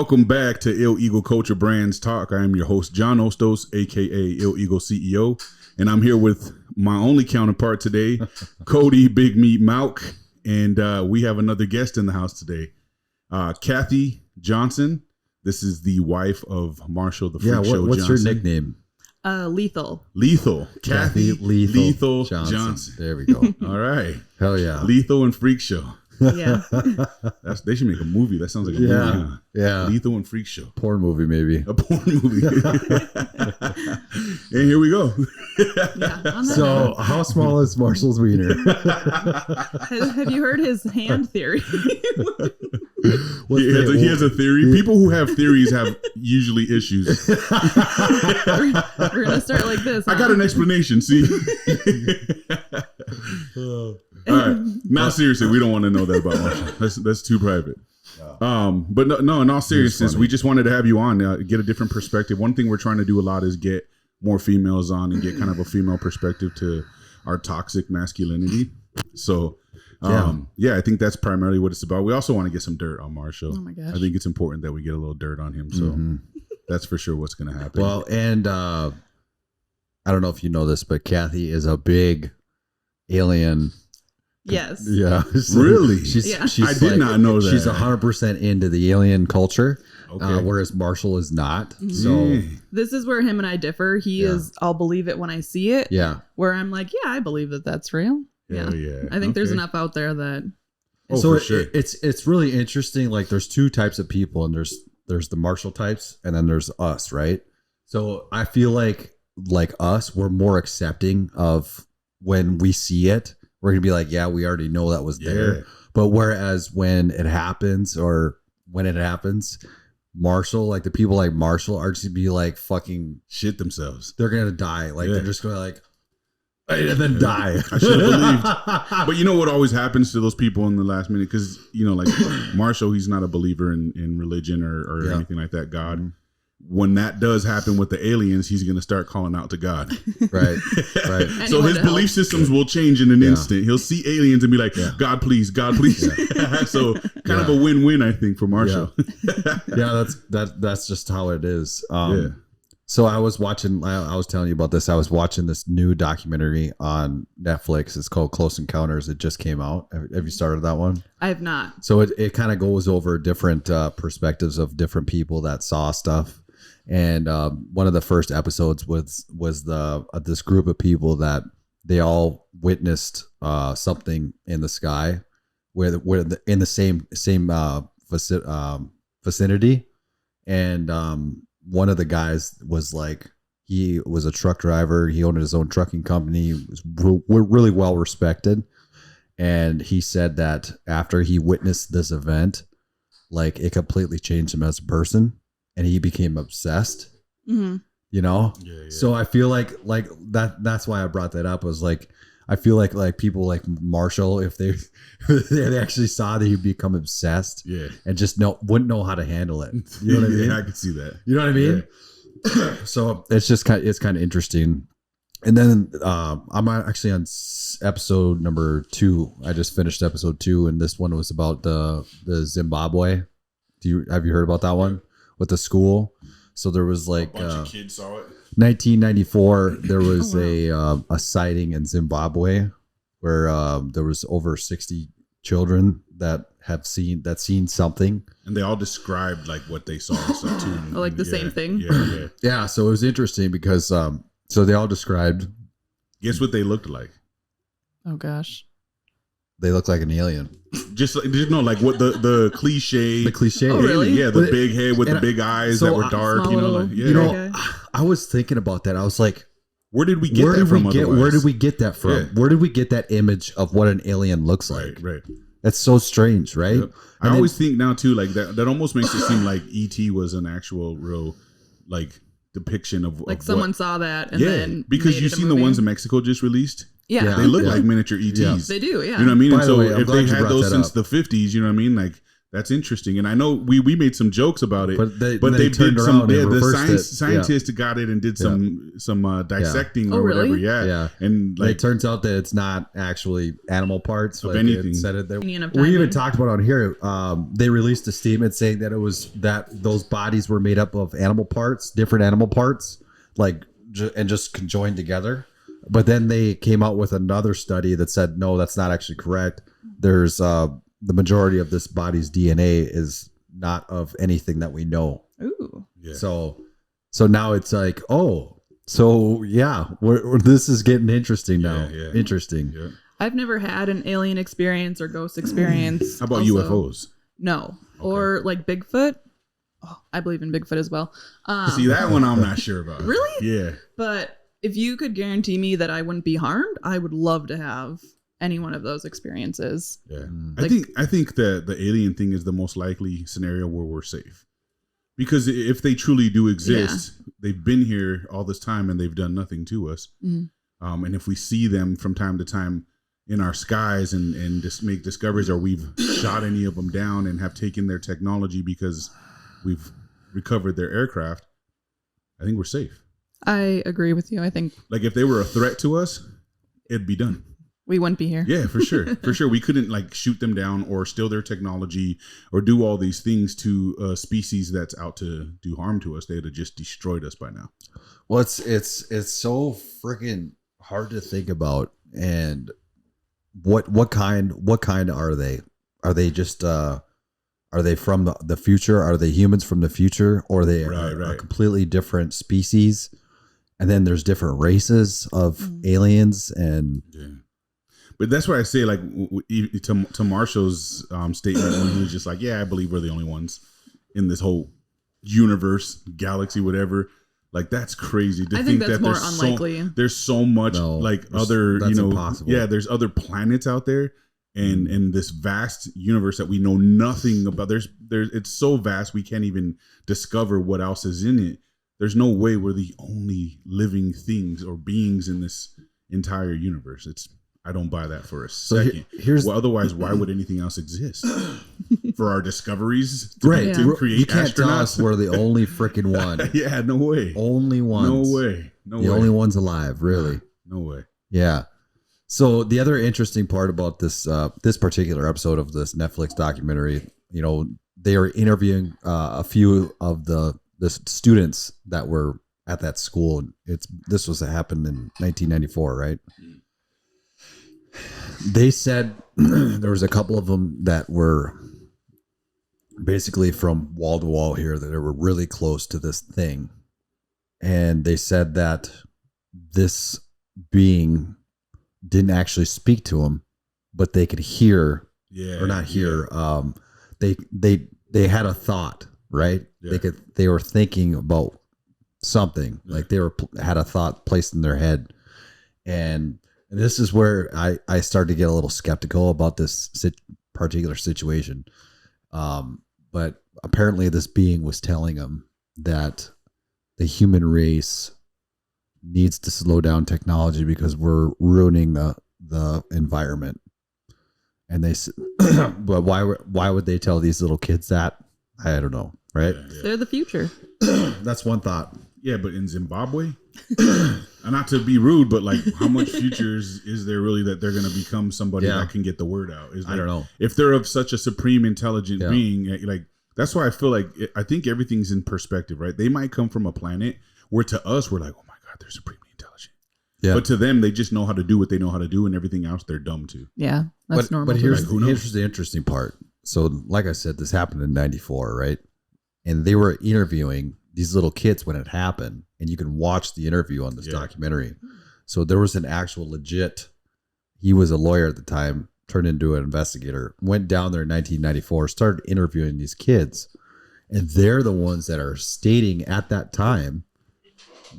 Welcome back to Ill Eagle Culture Brands Talk. I am your host, John Ostos, aka Ill Eagle CEO, and I'm here with my only counterpart today, Cody Big Meat Mauk, and we have another guest in the house today, Kathy Johnson. This is the wife of Marshall the Freak Show what's Johnson. your nickname? Lethal. Kathy Lethal Johnson. There we go. All right. Hell yeah. Lethal and Freak Show. Yeah. They should make a movie. That sounds like a movie. Huh? Yeah. Lethal and Freak Show. Porn movie, maybe. A porn movie. And here we go. So how small is Marshall's wiener? Have you heard his hand theory? He has a theory. People who have theories have usually issues. We're going to start like this. I got an explanation. See? All right. Now, seriously, we don't want to know that about Marshall. That's too private. But no, in all seriousness, we just wanted to have you on, get a different perspective. One thing we're trying to do a lot is get more females on and get kind of a female perspective to our toxic masculinity. So, I think that's primarily what it's about. We also want to get some dirt on Marshall. Oh my gosh. I think it's important that we get a little dirt on him. So that's for sure what's going to happen. Well, and I don't know if you know this, but Kathy is a big alien. Yes. Yeah. Really? She's I did not know that. She's 100% into the alien culture, Okay. whereas Marshall is not. Mm-hmm. So This is where him and I differ. He is, I'll believe it when I see it. yeah. Where I'm like, yeah, I believe that that's real. Hell yeah. I think there's enough out there that. So for sure. It's really interesting. Like there's two types of people, and there's the Marshall types, and then there's us, right? So I feel like us, we're more accepting of when we see it. We're gonna be like, yeah, we already know that was there. But whereas when it happens, Marshall, like the people like Marshall are just gonna be like fucking shit themselves. They're gonna die. Like they're just gonna like and then die. I should have believed. But you know what always happens to those people in the last minute? Because, like Marshall, he's not a believer in religion or anything like that, God. Mm-hmm. When that does happen with the aliens, he's going to start calling out to God. Right. So his belief systems will change in an instant. He'll see aliens and be like, God, please, God, please. Yeah. So kind of a win-win, I think, for Marshall. Yeah, that's just how it is. So I was telling you about this. I was watching this new documentary on Netflix. It's called Close Encounters. It just came out. Have you started that one? I have not. So it kind of goes over different perspectives of different people that saw stuff. And one of the first episodes was this group of people that they all witnessed something in the sky, where in the same vicinity, and one of the guys was like, he was a truck driver. He owned his own trucking company. He was really well respected, and he said that after he witnessed this event, like it completely changed him as a person. And he became obsessed, Yeah. So I feel like that's why I brought that up. Was like, I feel like people like Marshall, if they actually saw that he'd become obsessed, and just wouldn't know how to handle it. You know what I mean? Yeah, I could see that. You know what I mean? Yeah. So it's just kind of interesting. And then I'm actually on episode number 2. I just finished episode 2, and this one was about the Zimbabwe. Have you heard about that one? With the school. So there was like a bunch of kids saw it. 1994 there was a sighting in Zimbabwe where there was over 60 children that seen something, and they all described like what they saw and stuff too. Like the same thing. Yeah, so it was interesting because so they all described. Guess what they looked like? Oh gosh. They look like an alien. Just what the cliche. The cliche. Oh, really? Yeah, the big head with the big eyes that were dark. I was thinking about that. I was like, where did we get that from? Where did we get that from? Yeah. Where did we get that image of what an alien looks like? Right. That's so strange, right? Yep. I always think now too, like that almost makes it seem like E.T. was an actual real like depiction of someone saw that and then because you've seen the ones in Mexico just released. Yeah. They look like miniature ETs. They do, yeah. You know what I mean? By And so the way, if they had those since the 50s, you know what I mean? Like That's interesting, and I know we made some jokes about it, but they turned did around some. Yeah, and the reversed scientists got it and did some dissecting Oh, or really? whatever. Yeah, and it turns out that it's not actually animal parts. Of like anything. It said it there. Opinion of We even timing. talked about on here. They released a statement saying that it was that those bodies were made up of animal parts, different animal parts, like and just conjoined together. But then they came out with another study that said no, that's not actually correct. There's the majority of this body's DNA is not of anything that we know. Ooh. yeah. So now it's like, this is getting interesting now. Yeah. Interesting. Yeah. I've never had an alien experience or ghost experience. How about Also, UFOs? No. Or like Bigfoot. Oh, I believe in Bigfoot as well. See, that one I'm not sure about. Really? Yeah. But if you could guarantee me that I wouldn't be harmed, I would love to have any one of those experiences. Yeah. Like- I think that the alien thing is the most likely scenario where we're safe. Because if they truly do exist, they've been here all this time and they've done nothing to us. Mhm. And if we see them from time to time in our skies and just make discoveries, or we've shot any of them down and have taken their technology because we've recovered their aircraft, I think we're safe. I agree with you. I think Like if they were a threat to us, it'd be done. we wouldn't be here. Yeah, for sure. For sure. We couldn't like shoot them down or steal their technology or do all these things to a species that's out to do harm to us. They'd have just destroyed us by now. Well, it's so freaking hard to think about. And what kind are they? Are they just are they from the future? Are they humans from the future, or they are a completely different species? And then there's different races of aliens, and But that's why I say, like, to Marshall's statement when he was just like, "Yeah, I believe we're the only ones in this whole universe, galaxy, whatever." Like, that's crazy to I think think that's that more there's unlikely. there's so much other, that's you know, impossible. yeah, there's other planets out there, and in this vast universe that we know nothing about. There's it's so vast we can't even discover what else is in it. There's no way we're the only living things or beings in this entire universe. I don't buy that for a second. Well, otherwise, why would anything else exist? For our discoveries to create you can't astronauts? tell us we're the only freaking one. Yeah, no way. Only ones. No way. No way. The only ones alive, really. No way. Yeah. So the other interesting part about this this particular episode of this Netflix documentary, you know, they are interviewing a few of the students that were at that school. This happened in 1994, right? They said there was a couple of them that were basically from wall to wall here, that they were really close to this thing. And they said that this being didn't actually speak to them, but they could hear, or not hear. They had a thought, right? Yeah. They were thinking about something, like they had a thought placed in their head. And this is where I started to get a little skeptical about this particular situation. But apparently this being was telling them that the human race needs to slow down technology because we're ruining the environment. And they said, but why would they tell these little kids that? I don't know, right? Yeah. They're the future. That's one thought. Yeah, but in Zimbabwe, not to be rude, but like, how much futures is there really that they're going to become somebody that can get the word out? I don't know. If they're of such a supreme intelligent being, like, that's why I feel like I think everything's in perspective, right? They might come from a planet where to us we're like, oh my God, they're supremely intelligent. Yeah. But to them, they just know how to do what they know how to do, and everything else they're dumb to. Yeah, that's normal. But here's the interesting part. So, like I said, this happened in 94, right? And they were interviewing these little kids when it happened, and you can watch the interview on this documentary. So there was an actual legit, he was a lawyer at the time, turned into an investigator, went down there in 1994, started interviewing these kids. And they're the ones that are stating at that time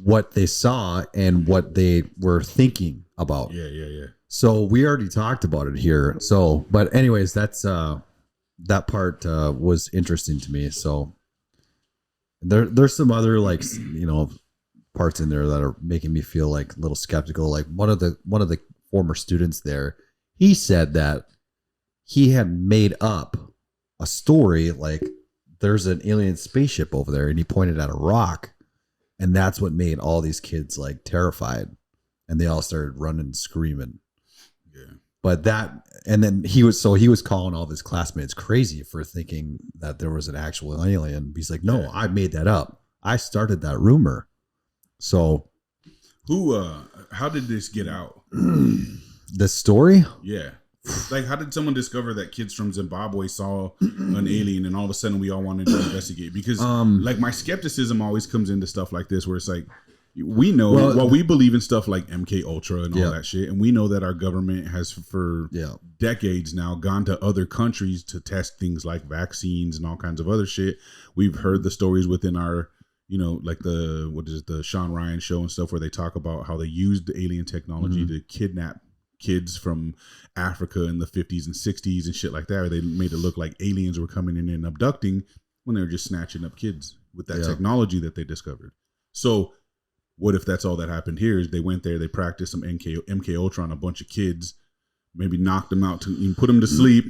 what they saw and what they were thinking about. Yeah. So we already talked about it here. So, but anyways, that's that part was interesting to me. So there's some other, like, you know, parts in there that are making me feel like a little skeptical. Like one of the former students there, he said that he had made up a story like there's an alien spaceship over there, and he pointed at a rock, and that's what made all these kids like terrified, and they all started running and screaming. Yeah. But and then he was calling all of his classmates crazy for thinking that there was an actual alien. He's like, no, I made that up. I started that rumor. So how did this get out? The story? Yeah. Like, how did someone discover that kids from Zimbabwe saw an alien and all of a sudden we all wanted to investigate? Because like my skepticism always comes into stuff like this where it's like, we know we believe in stuff like MK Ultra and all that shit. And we know that our government has for decades now gone to other countries to test things like vaccines and all kinds of other shit. We've heard the stories within our, like the Sean Ryan show and stuff where they talk about how they used the alien technology to kidnap kids from Africa in the 50s and 60s and shit like that. Where they made it look like aliens were coming in and abducting when they were just snatching up kids with that technology that they discovered. So what if that's all that happened here? Is they went there, they practiced some MK Ultra on a bunch of kids, maybe knocked them out, put them to sleep,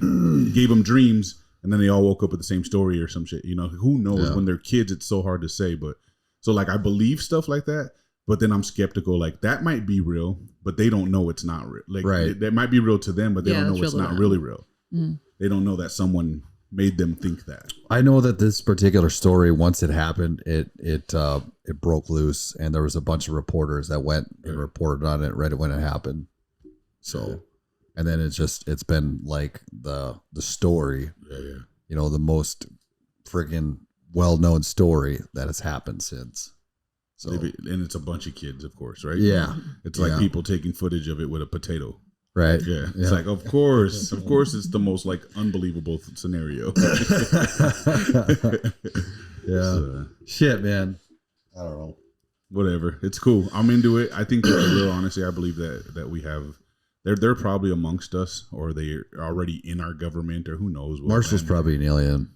gave them dreams, and then they all woke up with the same story or some shit. Who knows? When they're kids, it's so hard to say. But so like I believe stuff like that, but then I'm skeptical. Like that might be real, but they don't know it's not real. Like that might be real to them, but they don't know it's not really real. They don't know that someone made them think that. I know that this particular story, once it happened, it broke loose, and there was a bunch of reporters that went and reported on it right when it happened. So, and then it's been like the story, the most freaking well-known story that has happened since. So, and it's a bunch of kids, of course, right? Yeah. It's like people taking footage of it with a potato. Right. Yeah. It's like, of course, it's the most like unbelievable scenario. Shit, man. I don't know. Whatever. It's cool. I'm into it. I think that real honestly, I believe that we have, they're probably amongst us, or they're already in our government, or who knows. Marshall's probably an alien.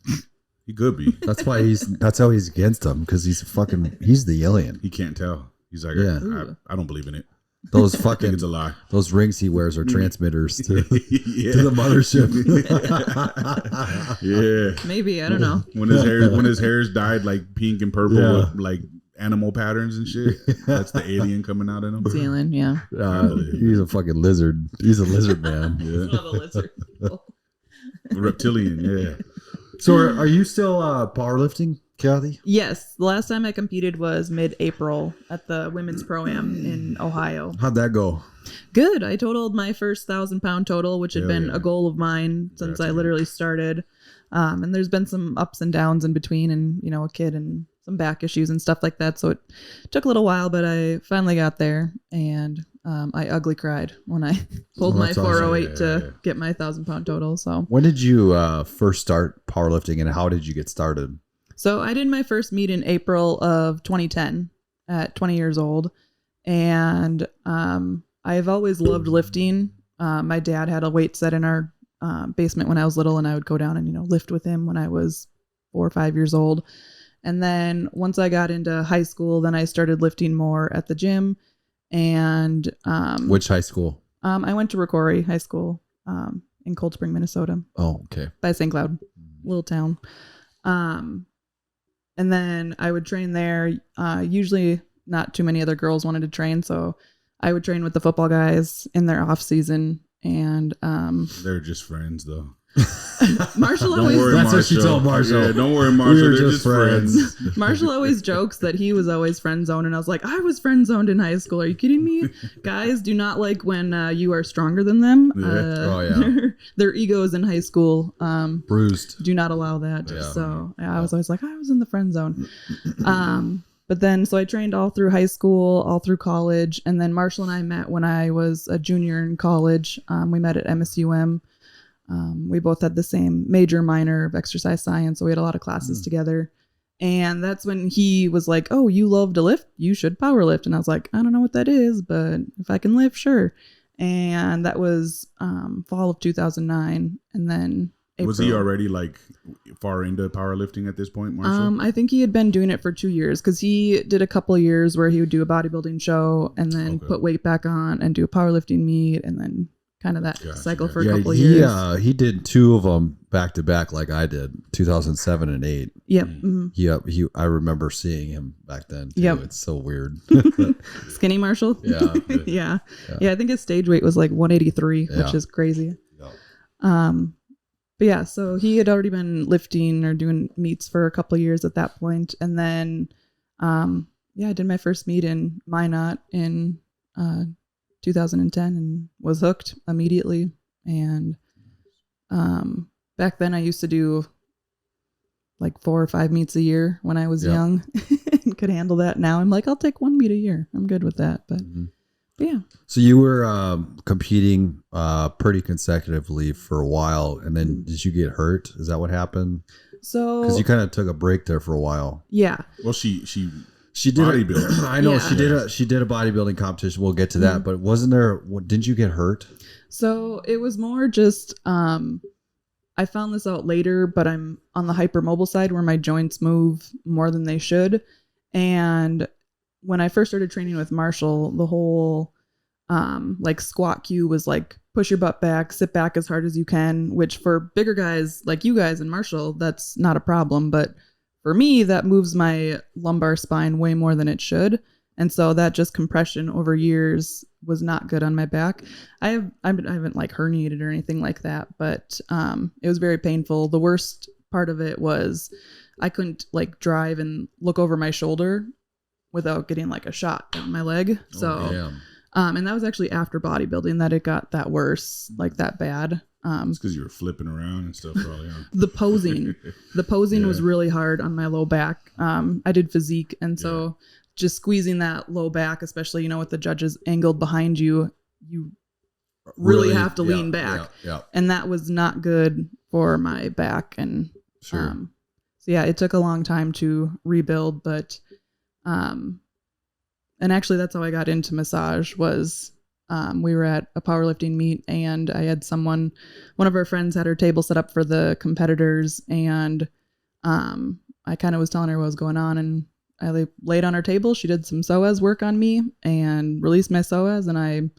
He could be. That's how he's against him, because he's the alien. He can't tell. He's like, I don't believe in it. Those fucking, it's a lie. Those rings he wears are transmitters to the mothership. Maybe, I don't know. When his hair's dyed like pink and purple with like animal patterns and shit, that's the alien coming out of him. It's alien, yeah. He's a fucking lizard. He's a lizard man. He's not a lizard. A reptilian, yeah. So are you still powerlifting, Kathy? Yes. The last time I competed was mid-April at the Women's Pro-Am in Ohio. How'd that go? Good. I totaled my first 1,000-pound total, which had been a goal of mine since I literally started. And there's been some ups and downs in between, and, a kid and some back issues and stuff like that. So it took a little while, but I finally got there, and I ugly cried when I pulled my 408 to get my 1,000-pound total. So when did you first start powerlifting, and how did you get started? So I did my first meet in April of 2010 at 20 years old. And I've always loved lifting. My dad had a weight set in our basement when I was little, and I would go down and, lift with him when I was 4 or 5 years old. And then once I got into high school, then I started lifting more at the gym. And which high school? I went to Rocori High School in Cold Spring, Minnesota. Oh, okay. By St. Cloud, little town. And then I would train there. Usually not too many other girls wanted to train, so I would train with the football guys in their off season. And they're just friends, though. Marshall always. Don't worry, that's Marshall. what she told Marshall. Yeah, don't worry, Marshall. They're just friends. Marshall always jokes that he was always friend zoned, and I was like, I was friend zoned in high school. Are you kidding me? Guys do not like when you are stronger than them. Their egos in high school bruised. Do not allow that. Yeah. So I was always like, I was in the friend zone. But then, so I trained all through high school, all through college, and then Marshall and I met when I was a junior in college. We met at MSUM. We both had the same major, minor of exercise science, so we had a lot of classes together. And that's when he was like, oh, you love to lift? You should power lift. And I was like, I don't know what that is, but if I can lift, sure. And that was fall of 2009. And then April. Was he already like far into powerlifting at this point, Marshall? I think he had been doing it for 2 years, because he did a couple of years where he would do a bodybuilding show and then put weight back on and do a powerlifting meet and then kind of that Gotcha, cycle for Yeah, a couple of years. he did 2 of them back to back like I did, 2007 and 8. Yep. I remember seeing him back then too. Yep. It's so weird. Skinny Marshall. Yeah. Yeah. I think his stage weight was like 183, Yeah. which is crazy. Yeah. But yeah, so he had already been lifting or doing meets for a couple of years at that point, and then I did my first meet in Minot in 2010 and was hooked immediately. And back then I used to do like 4 or 5 meets a year when I was young and could handle that. Now I'm like, I'll take 1 meet a year. I'm good with that. But yeah. So you were competing pretty consecutively for a while, and then did you get hurt? Is that what happened? So because you kind of took a break there for a while. Yeah. Well, she did bodybuilding. I know Yeah. she did a bodybuilding competition. We'll get to that, but wasn't there? Didn't you get hurt? So it was more just I found this out later, but I'm on the hypermobile side where my joints move more than they should. And when I first started training with Marshall, the whole like squat cue was like push your butt back, sit back as hard as you can, which for bigger guys like you guys and Marshall, that's not a problem. But for me, that moves my lumbar spine way more than it should. And so that just compression over years was not good on my back. I haven't like herniated or anything like that, but it was very painful. The worst part of it was I couldn't like drive and look over my shoulder without getting like a shot in my leg. So, and that was actually after bodybuilding that it got that worse, like that bad. It's because you were flipping around and stuff, probably. Huh? The posing was really hard on my low back. I did physique, and so just squeezing that low back, especially, you know, with the judges angled behind you, you really have to lean back. And that was not good for my back. And so yeah, it took a long time to rebuild, but and actually that's how I got into massage was we were at a powerlifting meet, and I had one of our friends had her table set up for the competitors, and I kind of was telling her what was going on, and I laid on her table. She did some psoas work on me and released my psoas, and I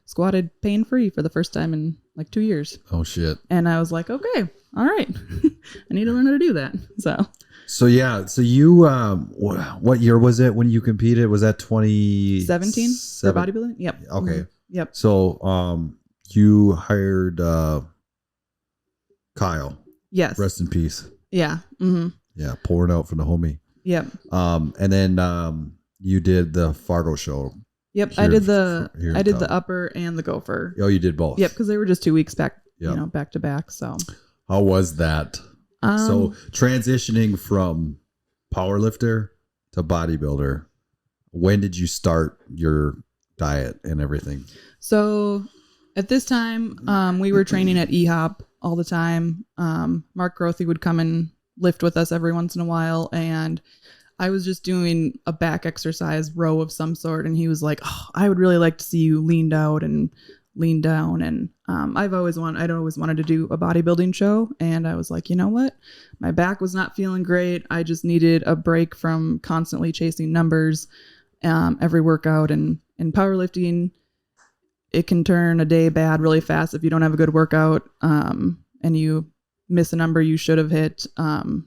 squatted pain-free for the first time in like 2 years. Oh shit. And I was like, okay, all right. I need to learn how to do that. So you what year was it when you competed? Was that 2017 for bodybuilding? Yep. Okay. Mm-hmm. Yep. So you hired Kyle. Yes. Rest in peace. Yeah. Mm-hmm. Yeah, pouring out for the homie. Yep. And then you did the Fargo show. Yep. I did the upper and the gopher. Oh, you did both. Yep, because they were just 2 weeks back, back to back. So how was that? So transitioning from powerlifter to bodybuilder, when did you start your diet and everything? So at this time, we were training at EHOP all the time. Mark Grothy would come and lift with us every once in a while, and I was just doing a back exercise row of some sort, and he was like, "Oh, I would really like to see you leaned out and lean down." And I'd always wanted to do a bodybuilding show, and I was like, you know what, my back was not feeling great. I just needed a break from constantly chasing numbers every workout, and in powerlifting it can turn a day bad really fast if you don't have a good workout and you miss a number you should have hit.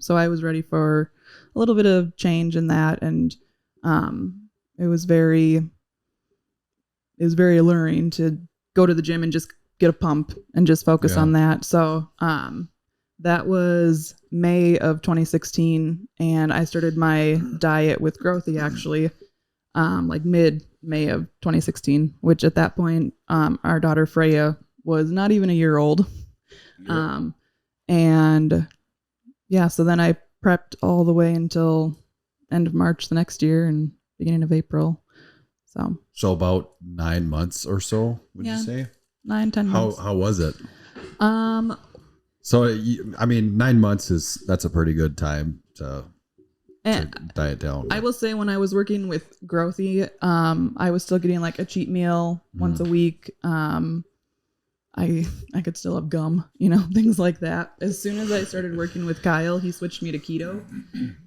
So I was ready for a little bit of change in that, and it was very alluring to go to the gym and just get a pump and just focus on that. So that was May of 2016, and I started my diet with Grothy actually like mid-May of 2016, which at that point our daughter Freya was not even a year old. And yeah, so then I prepped all the way until end of March the next year and beginning of April. So about 9 months or so, would you say? 9-10 months. How was it? So I mean, 9 months that's a pretty good time to diet down. I will say when I was working with Grothy, I was still getting like a cheat meal once a week. I could still have gum, things like that. As soon as I started working with Kyle, he switched me to keto,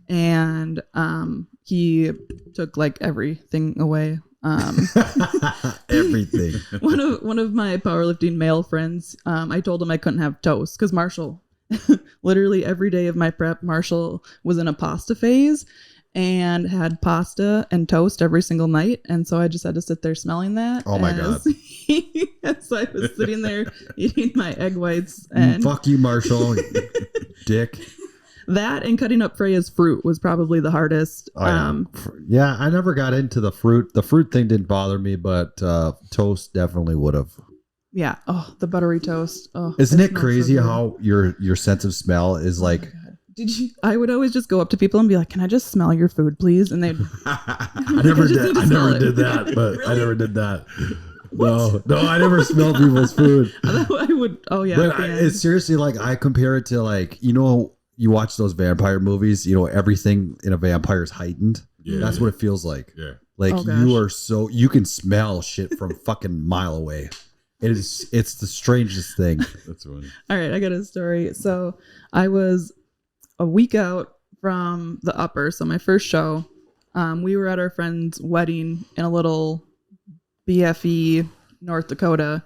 and he took like everything away. Everything. One of my powerlifting male friends, I told him I couldn't have toast because Marshall, literally every day of my prep, Marshall was in a pasta phase and had pasta and toast every single night. And so I just had to sit there smelling that. Oh my God. As I was sitting there eating my egg whites. And fuck you, Marshall. Dick. That and cutting up Freya's fruit was probably the hardest. Oh, yeah. I never got into the fruit. The fruit thing didn't bother me, but toast definitely would have. Yeah. Oh, the buttery toast. Oh, isn't it crazy how your sense of smell is like? Did you? I would always just go up to people and be like, "Can I just smell your food, please?" And they'd. I never did that, but really? I never did that. No, I never smelled people's food. I would. Oh yeah. But it's seriously like I compare it to like you watch those vampire movies. Everything in a vampire is heightened. Yeah, that's what it feels like. Yeah, like you can smell shit from fucking mile away. It's the strangest thing. That's funny. All right, I got a story. So I was a week out from the upper. So my first show, we were at our friend's wedding in a little BFE, North Dakota.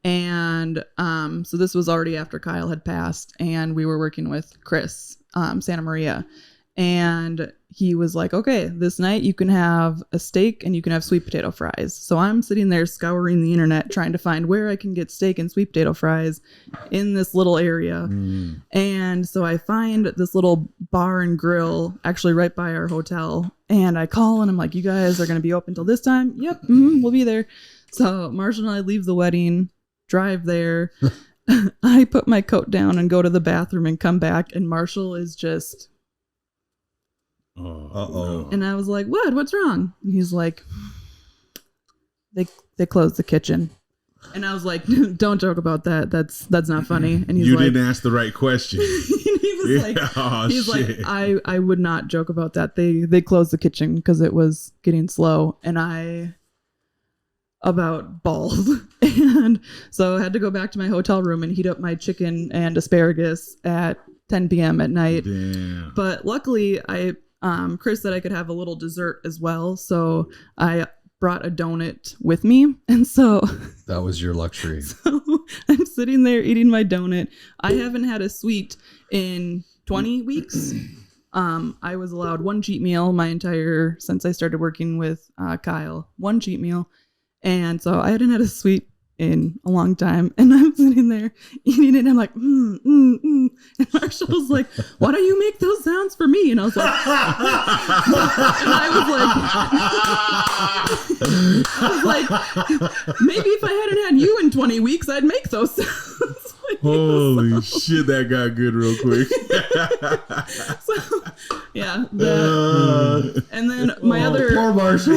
And so this was already after Kyle had passed, and we were working with Chris, Santa Maria. And he was like, okay, this night you can have a steak and you can have sweet potato fries. So I'm sitting there scouring the internet trying to find where I can get steak and sweet potato fries in this little area. And so I find this little bar and grill actually right by our hotel. And I call and I'm like, you guys are going to be open till this time? Yep, we'll be there. So Marshall and I leave the wedding, drive there. I put my coat down and go to the bathroom and come back. And Marshall is just... No. And I was like, what's wrong? And he's like, they closed the kitchen. And I was like, don't joke about that. That's not funny. And he's like, didn't ask the right question. He was like, I would not joke about that. They closed the kitchen because it was getting slow. And I about bawled. And so I had to go back to my hotel room and heat up my chicken and asparagus at 10 p.m. at night. Damn. But luckily Chris said I could have a little dessert as well. So I brought a donut with me. And so that was your luxury. So I'm sitting there eating my donut. I haven't had a sweet in 20 weeks. I was allowed one cheat meal since I started working with Kyle, one cheat meal. And so I hadn't had a sweet in a long time, and I'm sitting there eating it and I'm like and Marshall's like, why don't you make those sounds for me? And I was like and I was like maybe if I hadn't had you in 20 weeks I'd make those sounds. Holy shit, that got good real quick. So yeah, and then my other poor Marshall.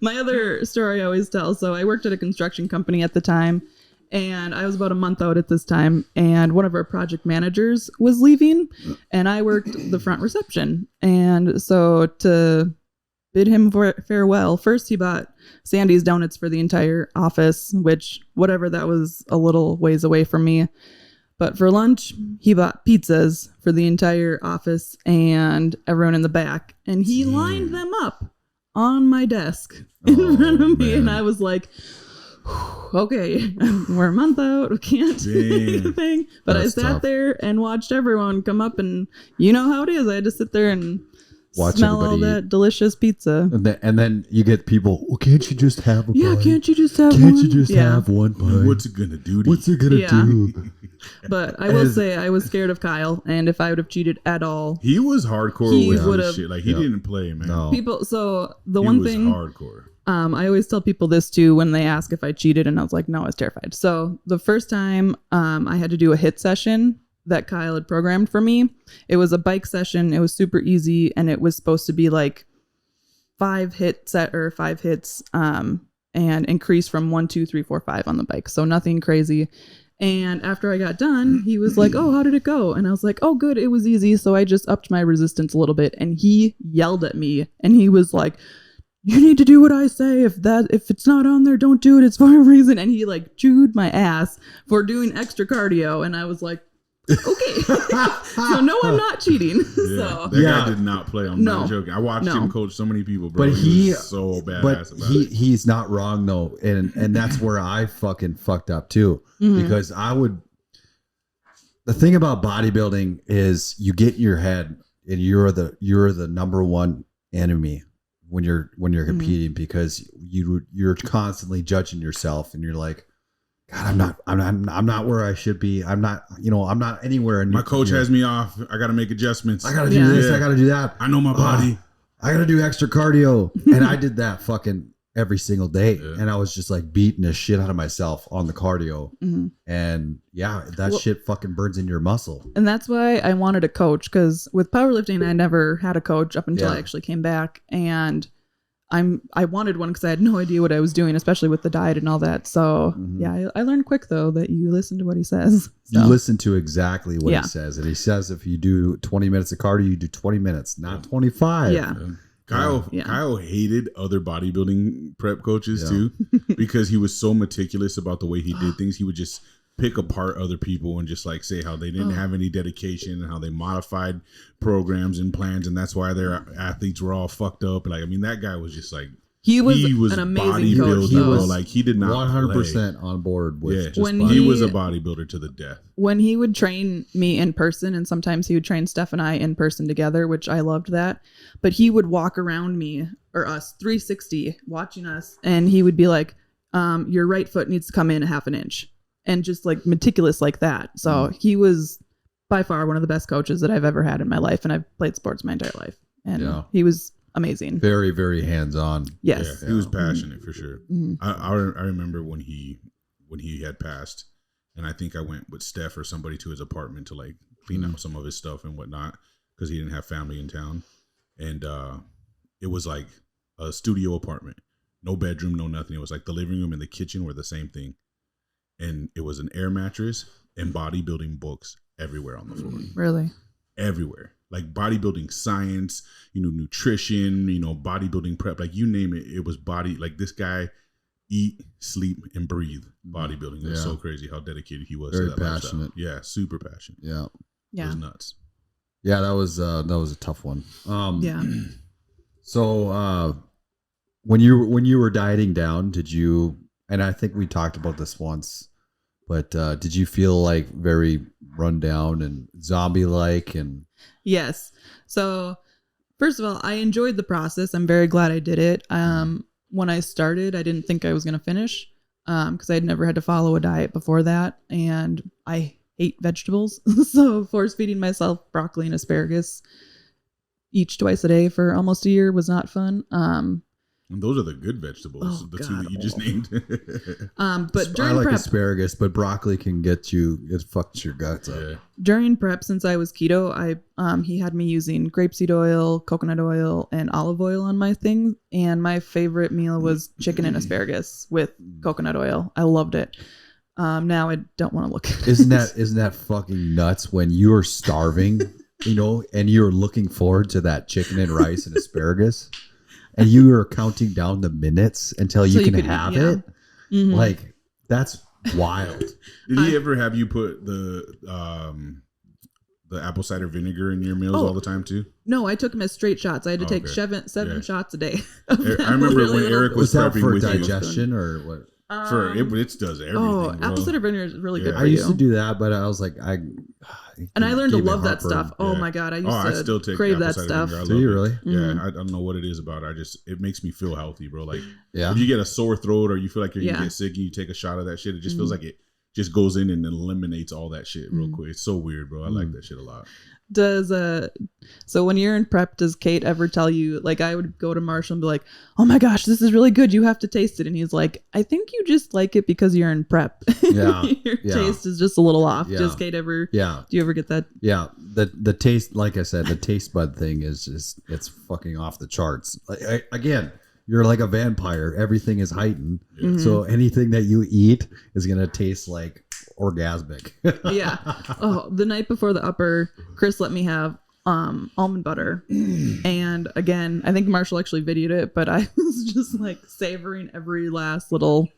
My other story I always tell. So I worked at a construction company at the time, and I was about a month out at this time, and one of our project managers was leaving, and I worked the front reception. And so to bid him farewell, first he bought Sandy's donuts for the entire office, which whatever, that was a little ways away from me. But for lunch, he bought pizzas for the entire office and everyone in the back, and he lined them up on my desk in front of me. Man. And I was like, okay, we're a month out, we can't do anything. But that's I sat tough. There and watched everyone come up, and you know how it is. I had to sit there and smell all that delicious pizza. And then you get people, well, can't you just have a bite? Can't you just have one? Can't you just have one bite? What's it gonna do to you? What's it gonna do? But I will say I was scared of Kyle, and if I would have cheated at all, he was hardcore with his shit. Like he didn't play, man. No. People. So the one thing, hardcore. I always tell people this too when they ask if I cheated, and I was like, no, I was terrified. So the first time I had to do a HIIT session that Kyle had programmed for me. It was a bike session. It was super easy, and it was supposed to be like 5 hits and increase from 1, 2, 3, 4, 5 on the bike. So nothing crazy. And after I got done, he was like, oh, how did it go? And I was like, oh, good. It was easy. So I just upped my resistance a little bit, and he yelled at me, and he was like, you need to do what I say. If it's not on there, don't do it. It's for a reason. And he like chewed my ass for doing extra cardio. And I was like, Okay. So no, I'm not cheating. Yeah, So that guy did not play. I'm not joking. I watched No. him coach so many people, bro. But he was so badass about it. He's not wrong though, and that's where I fucking fucked up too, because the thing about bodybuilding is you get in your head and you're the number one enemy when you're competing, because you're constantly judging yourself and you're like, God, I'm not where I should be. I'm not anywhere. My coach has me off. I got to make adjustments. I got to do this. I got to do that. I know my body. I got to do extra cardio. And I did that fucking every single day. Yeah. And I was just like beating the shit out of myself on the cardio. And that shit fucking burns in your muscle. And that's why I wanted a coach, because with powerlifting, I never had a coach up until I actually came back. And I wanted one because I had no idea what I was doing, especially with the diet and all that. So I learned quick though that you listen to what he says. So. You listen to exactly what he says, and he says if you do 20 minutes of cardio, you do 20 minutes, not 25. Yeah. Kyle hated other bodybuilding prep coaches too, because he was so meticulous about the way he did things. He would just pick apart other people and just like say how they didn't have any dedication and how they modified programs and plans, and that's why their athletes were all fucked up. Like, I mean, that guy was just like he was an amazing coach. He was like, he did not 100% on board with he was a bodybuilder to the death. When he would train me in person, and sometimes he would train Steph and I in person together, which I loved that, but he would walk around me or us 360 watching us, and he would be like, your right foot needs to come in a half an inch. And just like meticulous like that. So he was by far one of the best coaches that I've ever had in my life. And I've played sports my entire life. And he was amazing. Very, very hands-on. Yes. Yeah, he was passionate for sure. I remember when he had passed, and I think I went with Steph or somebody to his apartment to like clean out some of his stuff and whatnot, because he didn't have family in town. And it was like a studio apartment. No bedroom, no nothing. It was like the living room and the kitchen were the same thing. And it was an air mattress and bodybuilding books everywhere on the floor. Really? Everywhere. Like bodybuilding science, nutrition, bodybuilding prep, like you name it. It was body, like this guy eat, sleep, and breathe bodybuilding. It was so crazy how dedicated he was. Very to that passionate. lifestyle. Yeah, super passionate. Yeah. It was nuts. Yeah, that was a tough one. So when you were dieting down, did you, and I think we talked about this once, but did you feel like very run down and zombie-like? And yes. So first of all, I enjoyed the process. I'm very glad I did it. When I started, I didn't think I was going to finish because I had never had to follow a diet before that. And I hate vegetables. So force feeding myself broccoli and asparagus each twice a day for almost a year was not fun. And those are the good vegetables, two that you just named. But during I like prep, asparagus, but broccoli can get you, it fucks your guts up. During prep, since I was keto, he had me using grapeseed oil, coconut oil, and olive oil on my thing. And my favorite meal was chicken and asparagus with coconut oil. I loved it. Now I don't want to look at it. Isn't that fucking nuts when you're starving, and you're looking forward to that chicken and rice and asparagus? And you are counting down the minutes until you can have it. Mm-hmm. Like, that's wild. Did he ever have you put the apple cider vinegar in your meals all the time too? No, I took them as straight shots. I had to take seven shots a day. I remember when Eric was prepping for with digestion or what? It does everything. Apple cider vinegar is really good for I you. used to do that, but I was like, I learned to love that stuff. Oh my God, I used to still crave that stuff. Do you really? Yeah, I don't know what it is about it. It makes me feel healthy, bro. Like if you get a sore throat or you feel like you're gonna get sick and you take a shot of that shit, it just feels like it just goes in and eliminates all that shit real quick. It's so weird, bro. I like that shit a lot. So when you're in prep, does Kate ever tell you, like, I would go to Marshall and be like, oh my gosh, this is really good, you have to taste it, and he's like, I think you just like it because you're in prep. Your taste is just a little off. Does Kate ever do you ever get that? The taste, like I said, the taste bud thing is just, it's fucking off the charts. Like, again, you're like a vampire, everything is heightened, so anything that you eat is gonna taste like orgasmic. The night before the upper, Chris let me have almond butter, and again, I think Marshall actually videoed it, but I was just like savoring every last little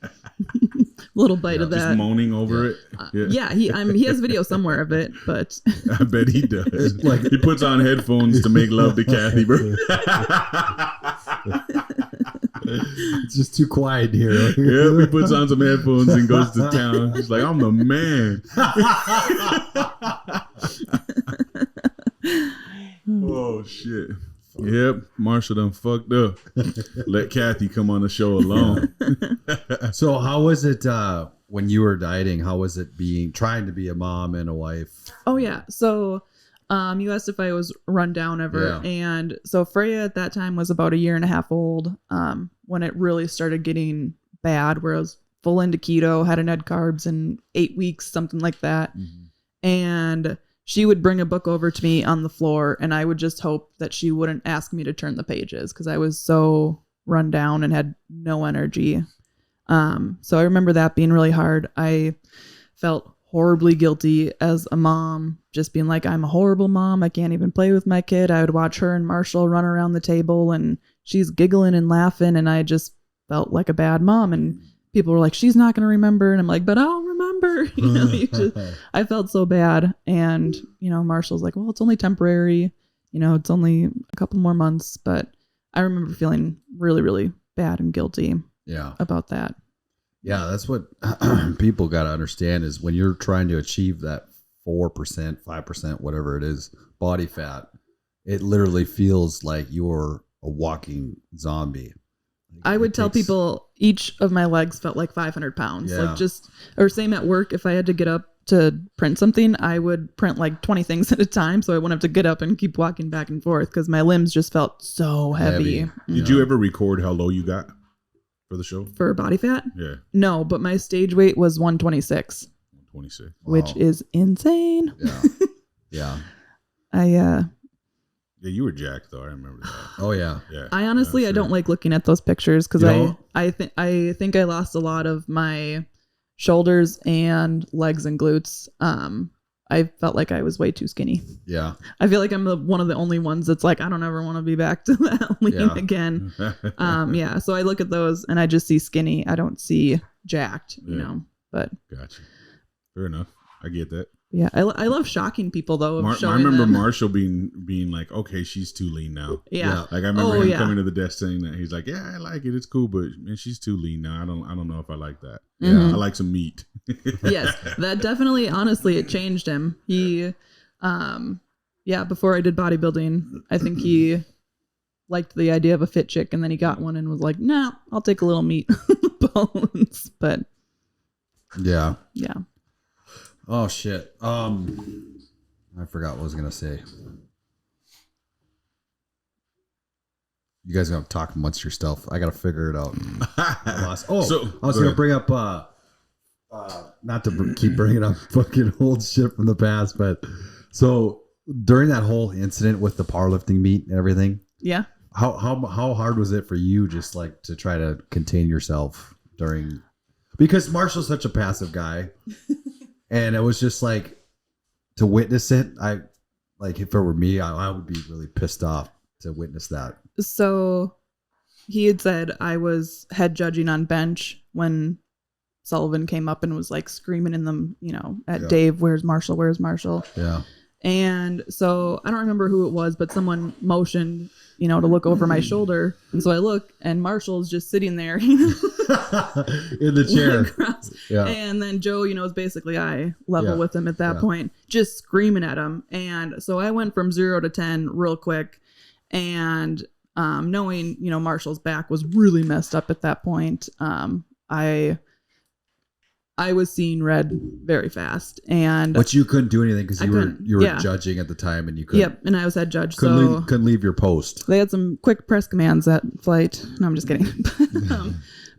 little bite of Just that. moaning over it. He has video somewhere of it, but I bet he does. Like he puts on headphones to make love to Kathy, bro. It's just too quiet here. Yeah, he puts on some headphones and goes to town. He's like, I'm the man. Oh shit. Yep, Marshall done fucked up. Let Kathy come on the show alone. So how was it when you were dieting? How was it trying to be a mom and a wife? Oh yeah. So you asked if I was run down ever. Yeah. And so Freya at that time was about 1.5 years old when it really started getting bad, where I was full into keto, hadn't had carbs in 8 weeks, something like that. Mm-hmm. And she would bring a book over to me on the floor, and I would just hope that she wouldn't ask me to turn the pages because I was so run down and had no energy. So I remember that being really hard. I felt horribly guilty as a mom, just being like, I'm a horrible mom. I can't even play with my kid. I would watch her and Marshall run around the table and she's giggling and laughing, and I just felt like a bad mom. And people were like, she's not going to remember. And I'm like, but I'll remember. I felt so bad. And, Marshall's like, well, it's only temporary. It's only a couple more months. But I remember feeling really, really bad and guilty about that. Yeah, that's what people got to understand is when you're trying to achieve that 4%, 5%, whatever it is, body fat, it literally feels like you're a walking zombie. I would tell people each of my legs felt like 500 pounds. Yeah. Or same at work, if I had to get up to print something, I would print like 20 things at a time. So I wouldn't have to get up and keep walking back and forth because my limbs just felt so heavy. Did you ever record how low you got for the show? For body fat? Yeah. No, but my stage weight was 126. 126. Wow. Which is insane. Yeah. Yeah, you were jacked though. I remember that. Oh yeah. I honestly, I don't like looking at those pictures because I think I lost a lot of my shoulders and legs and glutes. I felt like I was way too skinny. Yeah. I feel like I'm one of the only ones that's like, I don't ever want to be back to that lean again. So I look at those and I just see skinny. I don't see jacked, but. Gotcha. Fair enough. I get that. Yeah, I love shocking people though. I remember Marshall being like, "Okay, she's too lean now." Yeah. Like I remember him coming to the desk saying that he's like, "Yeah, I like it. It's cool, but man, she's too lean now. I don't know if I like that. Mm-hmm. Yeah, I like some meat." Yes, that definitely. Honestly, it changed him. He, before I did bodybuilding, I think he liked the idea of a fit chick, and then he got one and was like, "Nah, I'll take a little meat bones." But yeah. Oh shit. I forgot what I was gonna say. You guys gonna talk amongst yourself. I gotta figure it out. I was gonna bring up not to keep bringing up fucking old shit from the past, but so during that whole incident with the powerlifting meet and everything, how hard was it for you just like to try to contain yourself during, because Marshall's such a passive guy. And it was just like to witness it. I like if it were me, I would be really pissed off to witness that. So he had said I was head judging on bench when Sullivan came up and was like screaming in them, at Dave, "Where's Marshall? Where's Marshall?" Yeah. And so I don't remember who it was, but someone motioned, to look over my shoulder. And so I look and Marshall's just sitting there in the chair. Yeah. And then Joe, is basically eye level with him at that point, just screaming at him. And so I went from 0 to 10 real quick. And knowing, Marshall's back was really messed up at that point. I was seeing red very fast, but you couldn't do anything because you were judging at the time, and you couldn't. Yep, and I was head judge, couldn't leave your post. They had some quick press commands at flight. No, I'm just kidding.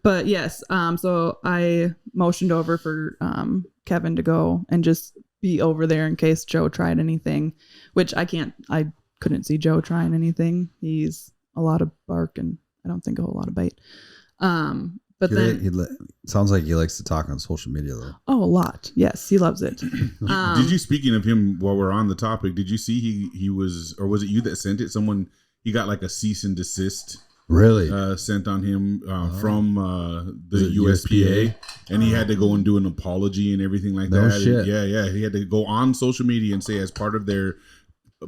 But yes, so I motioned over for Kevin to go and just be over there in case Joe tried anything, which I couldn't see Joe trying anything. He's a lot of bark and I don't think a whole lot of bite. But he sounds like he likes to talk on social media though. Oh, a lot. Yes, he loves it. Did you, speaking of him, while we're on the topic, did you see he was, or was it you that sent it? He got like a cease and desist. Really? Sent on him from the USPA. and he had to go and do an apology and everything like No that. shit. Yeah. He had to go on social media and say, as part of their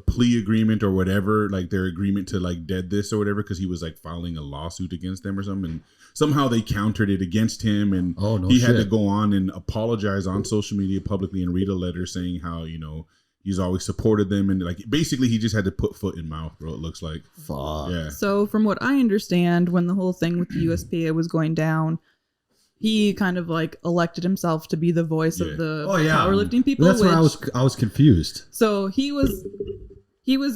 plea agreement or whatever, like their agreement to like dead this or whatever, because he was like filing a lawsuit against them or something, and somehow they countered it against him, and he had to go on and apologize on social media publicly and read a letter saying how, you know, he's always supported them, and like basically he just had to put foot in mouth, bro. It looks like. Fuck. Yeah. So from what I understand, when the whole thing with the USPA was going down, he kind of like elected himself to be the voice of the powerlifting people. That's where I was confused. So he was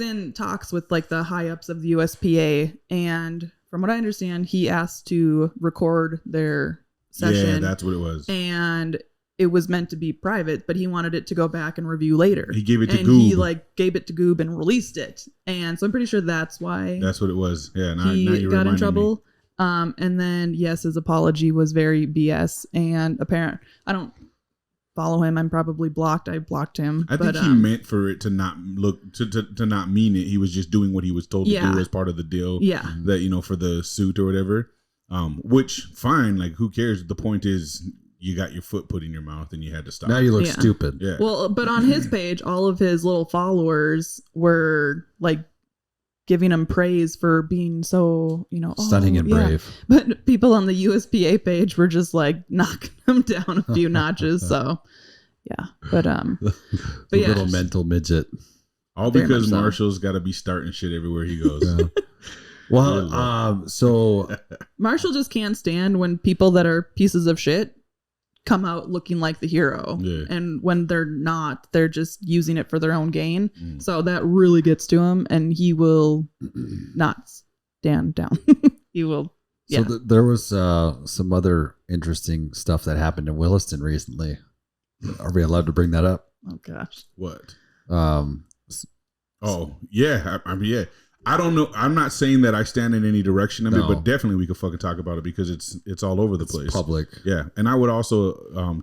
in talks with like the high ups of the USPA, and from what I understand, he asked to record their session. Yeah, that's what it was. And it was meant to be private, but he wanted it to go back and review later. He gave it to and Goob. He like gave it to Goob and released it. And so I'm pretty sure that's why. That's what it was. Yeah. Now He got in trouble. Me. And then yes, his apology was very BS and apparent. I don't follow him. I'm probably blocked. I blocked him. I think he meant for it to not look to not mean it. He was just doing what he was told to do as part of the deal. Yeah. That, you know, for the suit or whatever. Which fine. Like, who cares? The point is, you got your foot put in your mouth and you had to stop. Now you look stupid. Yeah. Well, but on his page, all of his little followers were like giving him praise for being so, you know, stunning and brave. But people on the USPA page were just like knocking him down a few notches. So yeah. But yeah, little mental midget. All because Marshall's got to be starting shit everywhere he goes. Yeah. Well, so Marshall just can't stand when people that are pieces of shit come out looking like the hero. Yeah. And when they're not, they're just using it for their own gain. So that really gets to him, and he will not stand down. He will. Yeah. So there was some other interesting stuff that happened in Williston recently. Are we allowed to bring that up? Oh gosh. What? Oh yeah. I mean, yeah. I don't know. I'm not saying that I stand in any direction of it, but definitely we could fucking talk about it because it's all over the place. Public. Yeah. And I would also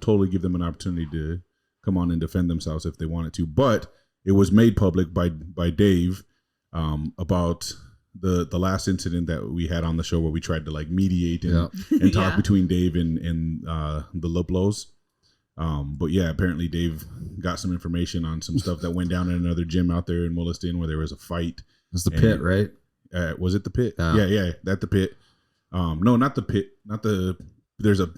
totally give them an opportunity to come on and defend themselves if they wanted to. But it was made public by Dave about the last incident that we had on the show where we tried to like mediate and talk between Dave and the Luplos. But yeah, apparently Dave got some information on some stuff that went down in another gym out there in Williston where there was a fight. It's the pit, right? Was it the pit? Yeah, that the pit. No, not the pit. There's a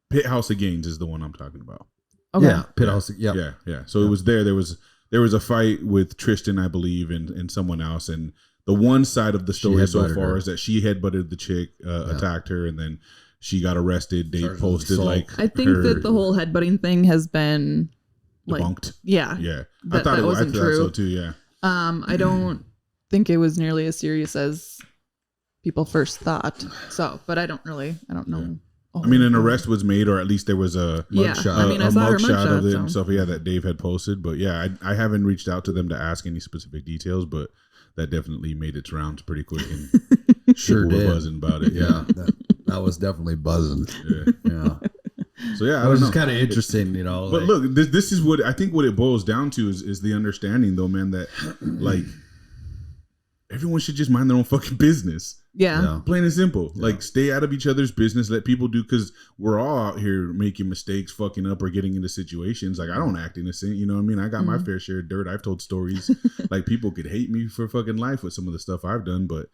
Pit House of Gains is the one I'm talking about. Okay. Yeah, Pit House. Yeah. So it was there. There was a fight with Tristan, I believe, and someone else. And the one side of the story so far is that she headbutted the chick, attacked her, and then she got arrested. Dave posted like I think that the whole headbutting thing has been debunked. Yeah. I thought so too. Yeah. I don't think it was nearly as serious as people first thought. So, but I don't know. I mean, an arrest was made, or at least there was a mugshot. I mean, I saw her mugshot of it and stuff. Yeah, that Dave had posted. But yeah, I haven't reached out to them to ask any specific details, but that definitely made its rounds pretty quick, and sure people were buzzing about it. Yeah, that was definitely buzzing. Yeah. So yeah, it was just kind of interesting, you know. But look, this is what I think. What it boils down to is the understanding, though, man, that like everyone should just mind their own fucking business. Yeah. Plain and simple. Yeah. Like, stay out of each other's business. Let people do, because we're all out here making mistakes, fucking up, or getting into situations. Like, I don't act innocent. You know what I mean? I got my fair share of dirt. I've told stories. Like, people could hate me for fucking life with some of the stuff I've done, but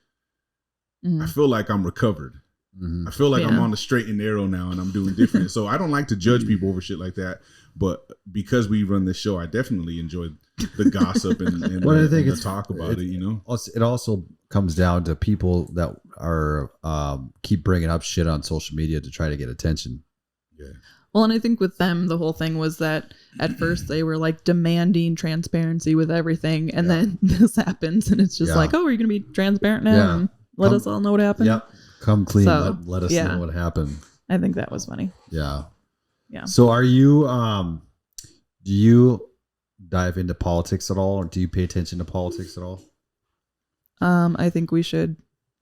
I feel like I'm recovered. I feel like I'm on the straight and narrow now, and I'm doing different. So I don't like to judge people over shit like that. But because we run this show, I definitely enjoy the gossip and the talk about it. You know, it also comes down to people that are keep bringing up shit on social media to try to get attention. Yeah. Well, and I think with them, the whole thing was that at first they were like demanding transparency with everything, and then this happens, and it's just like, oh, are you going to be transparent now and let us all know what happened? Yep. Come clean. So, let us know what happened. I think that was funny. Yeah. Yeah. So are you, do you dive into politics at all, or do you pay attention to politics at all? I think we should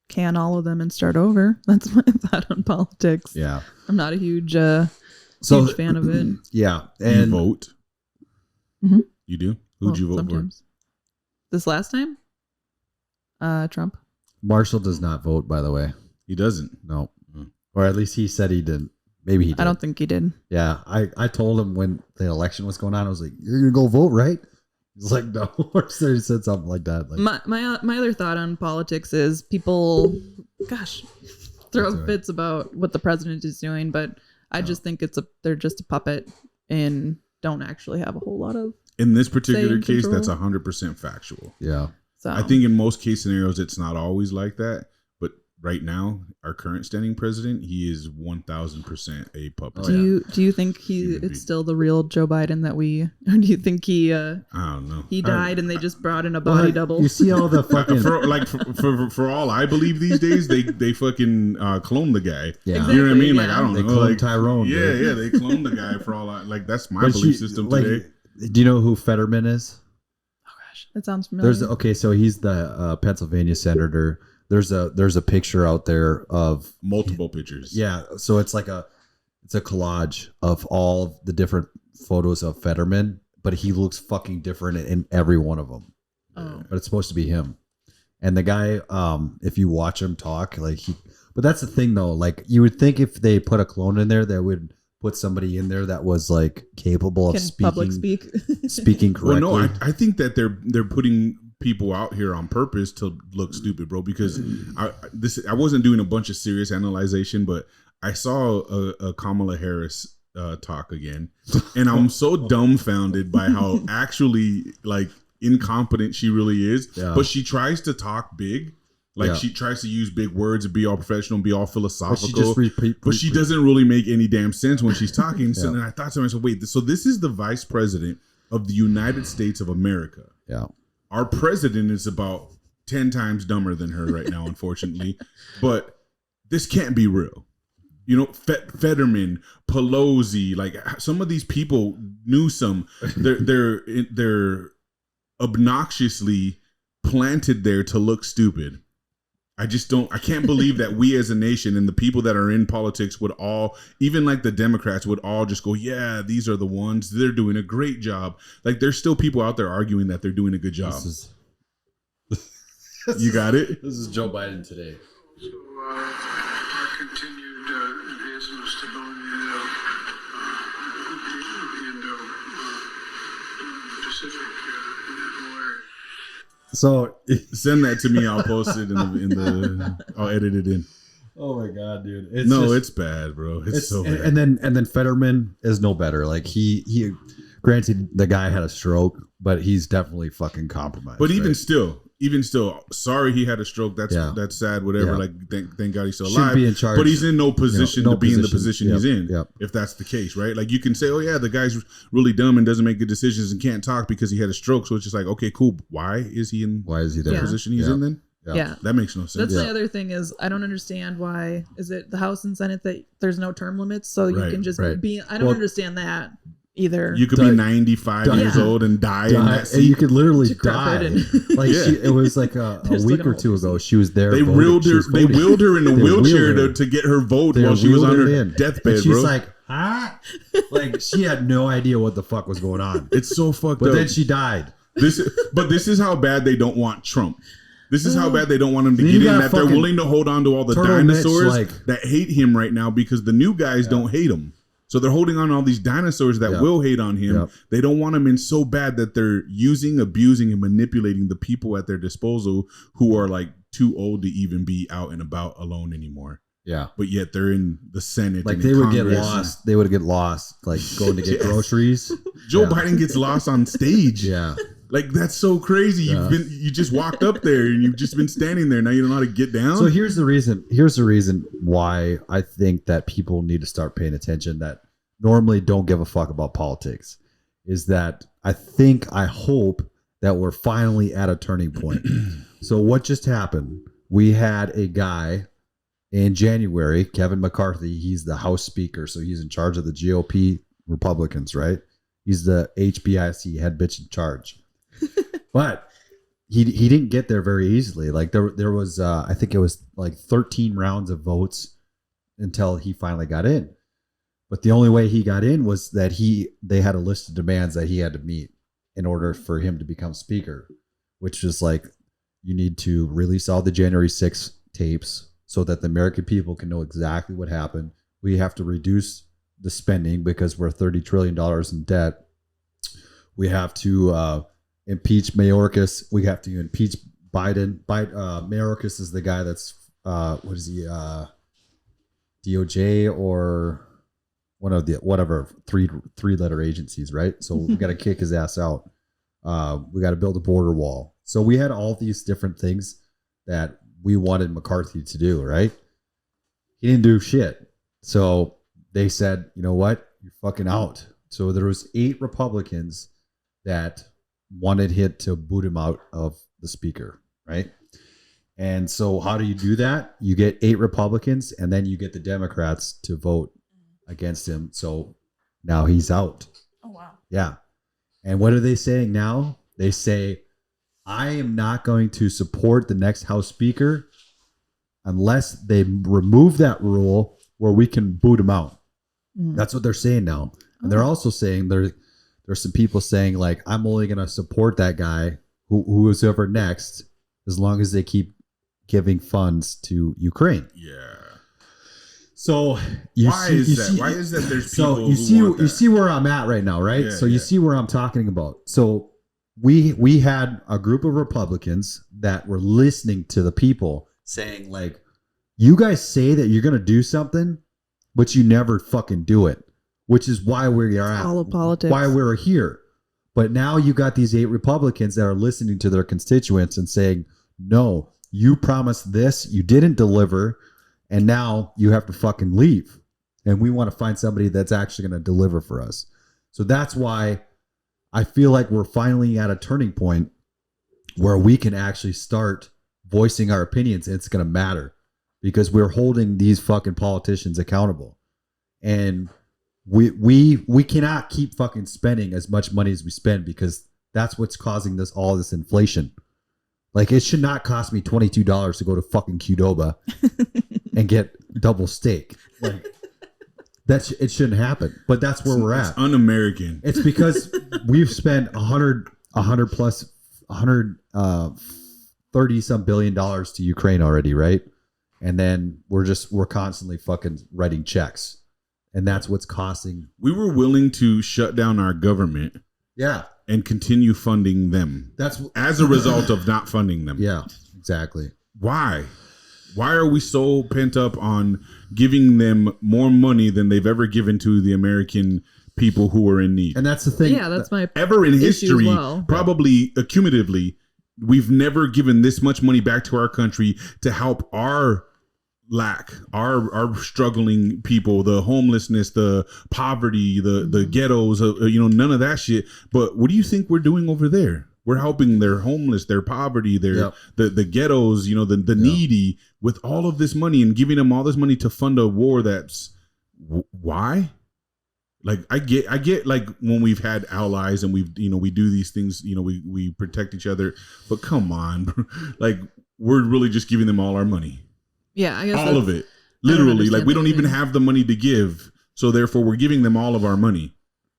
can all of them and start over. That's my thought on politics. Yeah. I'm not a huge fan of it. Yeah. And you vote? Mm-hmm. You do? Who'd you vote sometimes. For? This last time? Trump. Marshall does not vote, by the way. He doesn't? No. Or at least he said he didn't. Maybe he did. I don't think he did. Yeah, I told him when the election was going on, I was like, "You're gonna go vote, right?" He's like, "No." So he said something like that. Like, my other thought on politics is people, gosh, throw fits about what the president is doing, but I just think they're just a puppet and don't actually have a whole lot of. In this particular case, control. that's 100% factual. yeah. So I think in most case scenarios, it's not always like that. But right now, our current standing president, he is 1000% a puppet. Do you think it's still the real Joe Biden that we? Or do you think he? I don't know. He died and they just brought in a body double. You see all the fucking for all I believe these days, they fucking clone the guy. Yeah. Exactly, You know what I mean? Like yeah. I don't They know. cloned Like Tyrone. Yeah, dude. yeah, they cloned the guy for all I like. That's my But belief system today. Do you know who Fetterman is? That sounds familiar. So he's the Pennsylvania senator. There's a picture out there of Multiple pictures. yeah. So it's a collage of all of the different photos of Fetterman, but he looks fucking different in every one of them. Oh. But it's supposed to be him. And the guy, if you watch him talk, but that's the thing though. Like you would think if they put a clone in there, they would put somebody in there that was like capable of public speak. speaking correctly. Well, no, I think that they're putting people out here on purpose to look stupid, bro. Because I wasn't doing a bunch of serious analyzation, but I saw a Kamala Harris talk again, and I'm so dumbfounded by how actually like incompetent she really is. Yeah. But she tries to talk big. Like she tries to use big words and be all professional and be all philosophical, but she doesn't really make any damn sense when she's talking. So then I thought to myself, wait, so this is the vice president of the United States of America. Yeah. Our president is about 10 times dumber than her right now, unfortunately. But this can't be real. You know, Fetterman, Pelosi, like some of these people, Newsom, they're obnoxiously planted there to look stupid. I can't believe that we as a nation and the people that are in politics would all, even like the Democrats would all just go, yeah, these are the ones, they're doing a great job. Like there's still people out there arguing that they're doing a good job. You got it? This is Joe Biden today. So our continued enhancement of stability of the Indo-Pacific in that whole area. So Send that to me. I'll post it in the I'll edit it in. oh my god, dude! It's bad, bro. It's so bad. and then Fetterman is no better. Like he granted the guy had a stroke, but he's definitely fucking compromised. But even right? still, sorry he had a stroke. That's sad. Whatever. Yeah. Like thank God he's still Shouldn't alive. be in charge. But he's in no position to be in the position Yep. he's in. Yep. If that's the case, right? Like you can say, oh yeah, the guy's really dumb and doesn't make good decisions and can't talk because he had a stroke. So it's just like, okay, cool. Why is he there? the position he's in then? Yeah. That makes no sense. That's the other thing is I don't understand why is it the House and Senate that there's no term limits so you can just be. I don't understand that either. You could be 95 years old and die in that seat. And you could literally die. Decrepit. Like it was like a week or two ago. She was there. They wheeled her in a wheelchair to get her vote while she was on her deathbed, and she's bro. like, like she had no idea what the fuck was going on. It's so fucked up. But then she died. This is how bad they don't want Trump. This is how bad they don't want him to get in. That they're willing to hold on to all the dinosaurs that hate him right now because the new guys don't hate him. So they're holding on to all these dinosaurs that will hate on him. Yep. They don't want him in so bad that they're using, abusing, and manipulating the people at their disposal who are like too old to even be out and about alone anymore. Yeah. But yet they're in the Senate. Like and they would Congress. get lost. They would get lost, like going to get groceries. Joe Biden gets lost on stage. Yeah. Like that's so crazy. You just walked up there and you've just been standing there. Now you don't know how to get down. So here's the reason why I think that people need to start paying attention that normally don't give a fuck about politics is that I hope that we're finally at a turning point. So what just happened? We had a guy in January, Kevin McCarthy, he's the House Speaker, so he's in charge of the GOP Republicans, right? He's the HBIC head bitch in charge. But he didn't get there very easily. Like there was I think it was like 13 rounds of votes until he finally got in. But the only way he got in was that they had a list of demands that he had to meet in order for him to become speaker, which is like you need to release all the January 6th tapes so that the American people can know exactly what happened. We have to reduce the spending because we're $30 trillion in debt. We have to impeach Mayorkas. We have to impeach Biden. Mayorkas is the guy that's what is he? DOJ or one of the whatever three-letter agencies, right? So we got to kick his ass out. We got to build a border wall. So we had all these different things that we wanted McCarthy to do, right? He didn't do shit. So they said, you know what? You're fucking out. So there was 8 Republicans that wanted him to boot him out of the speaker, right? And so how do you do that? You get 8 Republicans and then you get the Democrats to vote against him. So now he's out. Oh, wow. Yeah. And what are they saying now? They say, I am not going to support the next House Speaker unless they remove that rule where we can boot him out. That's what they're saying now. And they're also saying there's some people saying like, I'm only going to support that guy who is ever next as long as they keep giving funds to Ukraine. Yeah. So why is that there's people you see where I'm at right now, right? Yeah, you see where I'm talking about. So we had a group of Republicans that were listening to the people saying like, you guys say that you're going to do something, but you never fucking do it, which is why we are at all of politics. Why we're here. But now you got these 8 Republicans that are listening to their constituents and saying, no, you promised this, you didn't deliver, and now you have to fucking leave. And we want to find somebody that's actually going to deliver for us. So that's why I feel like we're finally at a turning point where we can actually start voicing our opinions. And it's going to matter because we're holding these fucking politicians accountable. And we cannot keep fucking spending as much money as we spend because that's what's causing all this inflation. Like it should not cost me $22 to go to fucking Qdoba and get double steak. Like it shouldn't happen. But that's where we're at. It's un-American. It's because we've spent 130 some billion dollars to Ukraine already, right? And then we're constantly fucking writing checks. And that's what's costing. We were willing to shut down our government. Yeah. And continue funding them. That's as a result of not funding them. Yeah, exactly. Why? Why are we so pent up on giving them more money than they've ever given to the American people who are in need? And that's the thing. Yeah, that's my ever in history, well. probably accumulatively, we've never given this much money back to our country to help our our struggling people, the homelessness, the poverty, the ghettos, none of that shit. But what do you think we're doing over there? We're helping their homeless, their poverty, the ghettos, the needy with all of this money and giving them all this money to fund a war. That's why. Like I get like when we've had allies and we do these things, we protect each other, but come on, like we're really just giving them all our money. Yeah, I guess all of it. Literally, like we don't even have the money to give, so therefore we're giving them all of our money.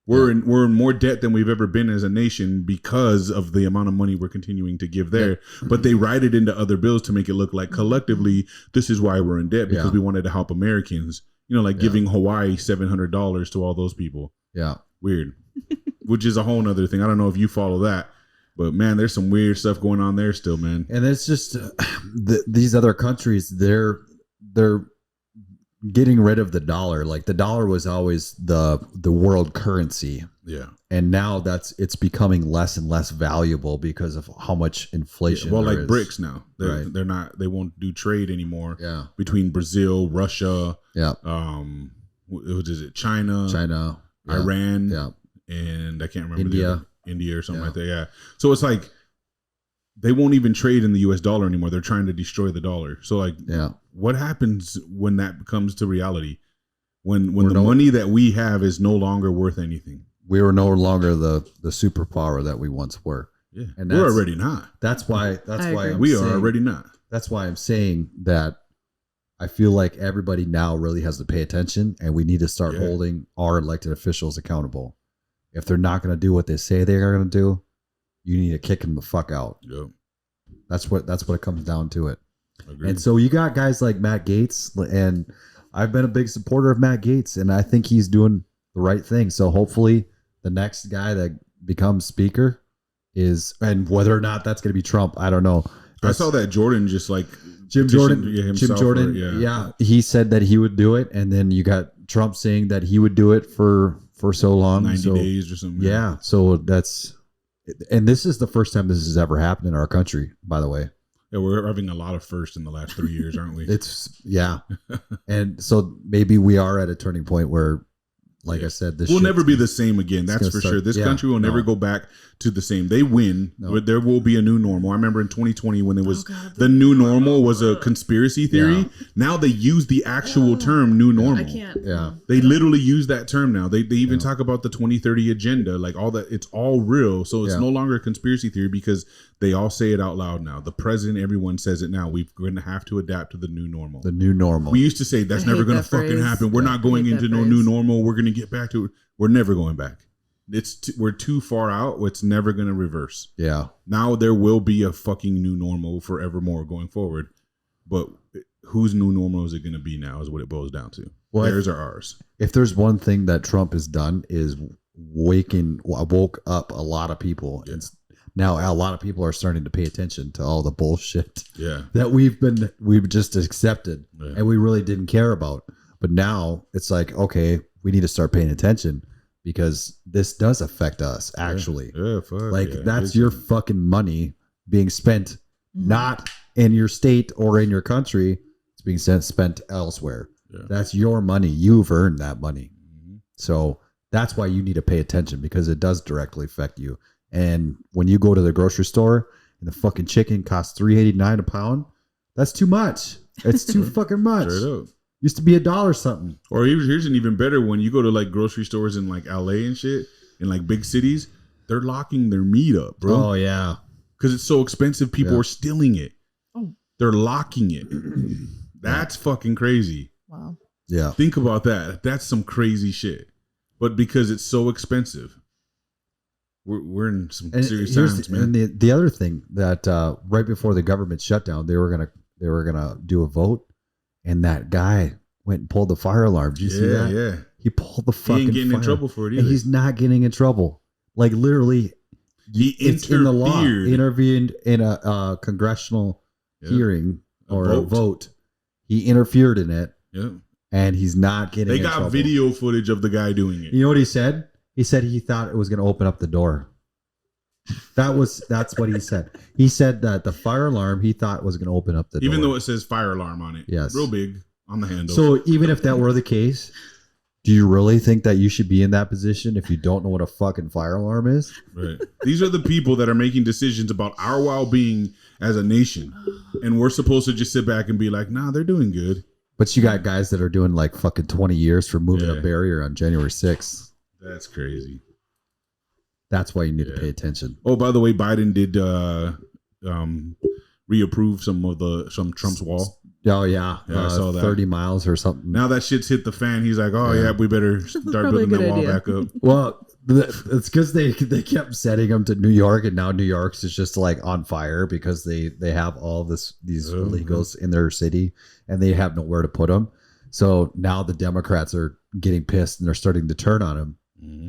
We're in more debt than we've ever been as a nation because of the amount of money we're continuing to give there. But they write it into other bills to make it look like collectively this is why we're in debt because we wanted to help Americans. Giving Hawaii $700 to all those people. Yeah, weird. Which is a whole nother thing. I don't know if you follow that. But man, there's some weird stuff going on there still, man. And it's just these other countries, they're getting rid of the dollar. Like the dollar was always the world currency. Yeah. And now it's becoming less and less valuable because of how much inflation. Well, like BRICS now. They won't do trade anymore. Yeah. Between Brazil, Russia. Yeah. What is it? China, Iran. Yeah. And I can't remember India or something like that. Yeah. So it's like they won't even trade in the US dollar anymore. They're trying to destroy the dollar. So like, what happens when that comes to reality? When the money that we have is no longer worth anything. We were no longer the superpower that we once were. Yeah. And we're already not. That's why we are already not. That's why I'm saying that I feel like everybody now really has to pay attention and we need to start holding our elected officials accountable. If they're not going to do what they say they're going to do, you need to kick them the fuck out. Yep. That's what it comes down to it. Agreed. And so you got guys like Matt Gaetz and I've been a big supporter of Matt Gaetz, and I think he's doing the right thing. So hopefully the next guy that becomes speaker and whether or not that's going to be Trump, I don't know. I saw that Jordan just like Jim Jordan, yeah, he said that he would do it, and then you got Trump saying that he would do it for so long, 90 days or something. Yeah, so and this is the first time this has ever happened in our country, by the way. Yeah, we're having a lot of firsts in the last 3 years, aren't we? Yeah, and so maybe we are at a turning point where, like I said, we'll never be the same again. That's for sure. This country will never go back to the same. They win. No. There will be a new normal. I remember in 2020 when it was the new normal was a conspiracy theory. Yeah. Now they use the actual term new normal. I can't. Yeah. They literally use that term now. They even talk about the 2030 agenda, like all that. It's all real. So it's no longer a conspiracy theory because they all say it out loud now. The president, everyone says it now. We're going to have to adapt to the new normal. The new normal. We used to say that's never going to fucking happen. We're not going into no new normal. We're going to get back to it. We're never going back. We're too far out. It's never going to reverse. Yeah. Now there will be a fucking new normal forevermore going forward. But whose new normal is it going to be now is what it boils down to. Well, theirs or ours. If there's one thing that Trump has done is woke up a lot of people. Yeah. Now a lot of people are starting to pay attention to all the bullshit that we've just accepted and we really didn't care about. But now it's like, okay, we need to start paying attention because this does affect us actually. That's your fucking money being spent not in your state or in your country. It's being spent elsewhere. Yeah. That's your money. You've earned that money. Mm-hmm. So that's why you need to pay attention because it does directly affect you. And when you go to the grocery store and the fucking chicken costs $3.89 a pound, that's too much. It's too fucking much. Straight up. Used to be $1 something. Or here's an even better one. You go to like grocery stores in like LA and shit, in like big cities, they're locking their meat up, bro. Oh yeah, because it's so expensive. People are stealing it. Oh, they're locking it. That's fucking crazy. Wow. Yeah. Think about that. That's some crazy shit. But because it's so expensive, we're in some serious times, man. And the other thing that right before the government shutdown, they were gonna do a vote. And that guy went and pulled the fire alarm. Did you see that? Yeah. He pulled the fucking fire. He ain't getting in trouble for it either. And he's not getting in trouble. Like literally, it's in the law. Intervened in a congressional hearing or a vote. He interfered in it. Yeah. And he's not getting in trouble. They got video footage of the guy doing it. You know what he said? He said he thought it was going to open up the door. That's what he said. He said that the fire alarm he thought was going to open up the door. Even though it says fire alarm on it. Yes. Real big on the handle. So even if that were the case, do you really think that you should be in that position if you don't know what a fucking fire alarm is? Right. These are the people that are making decisions about our well-being as a nation. And we're supposed to just sit back and be like, nah, they're doing good. But you got guys that are doing like fucking 20 years for moving a barrier on January 6th. That's crazy. That's why you need to pay attention. Oh, by the way, Biden did reapprove some Trump's wall. Oh yeah, I saw that. 30 miles or something. Now that shit's hit the fan, he's like, oh yeah, we better start building that wall back up. Well, it's because they kept sending them to New York, and now New York's is just like on fire because they have all these illegals in their city, and they have nowhere to put them. So now the Democrats are getting pissed, and they're starting to turn on him.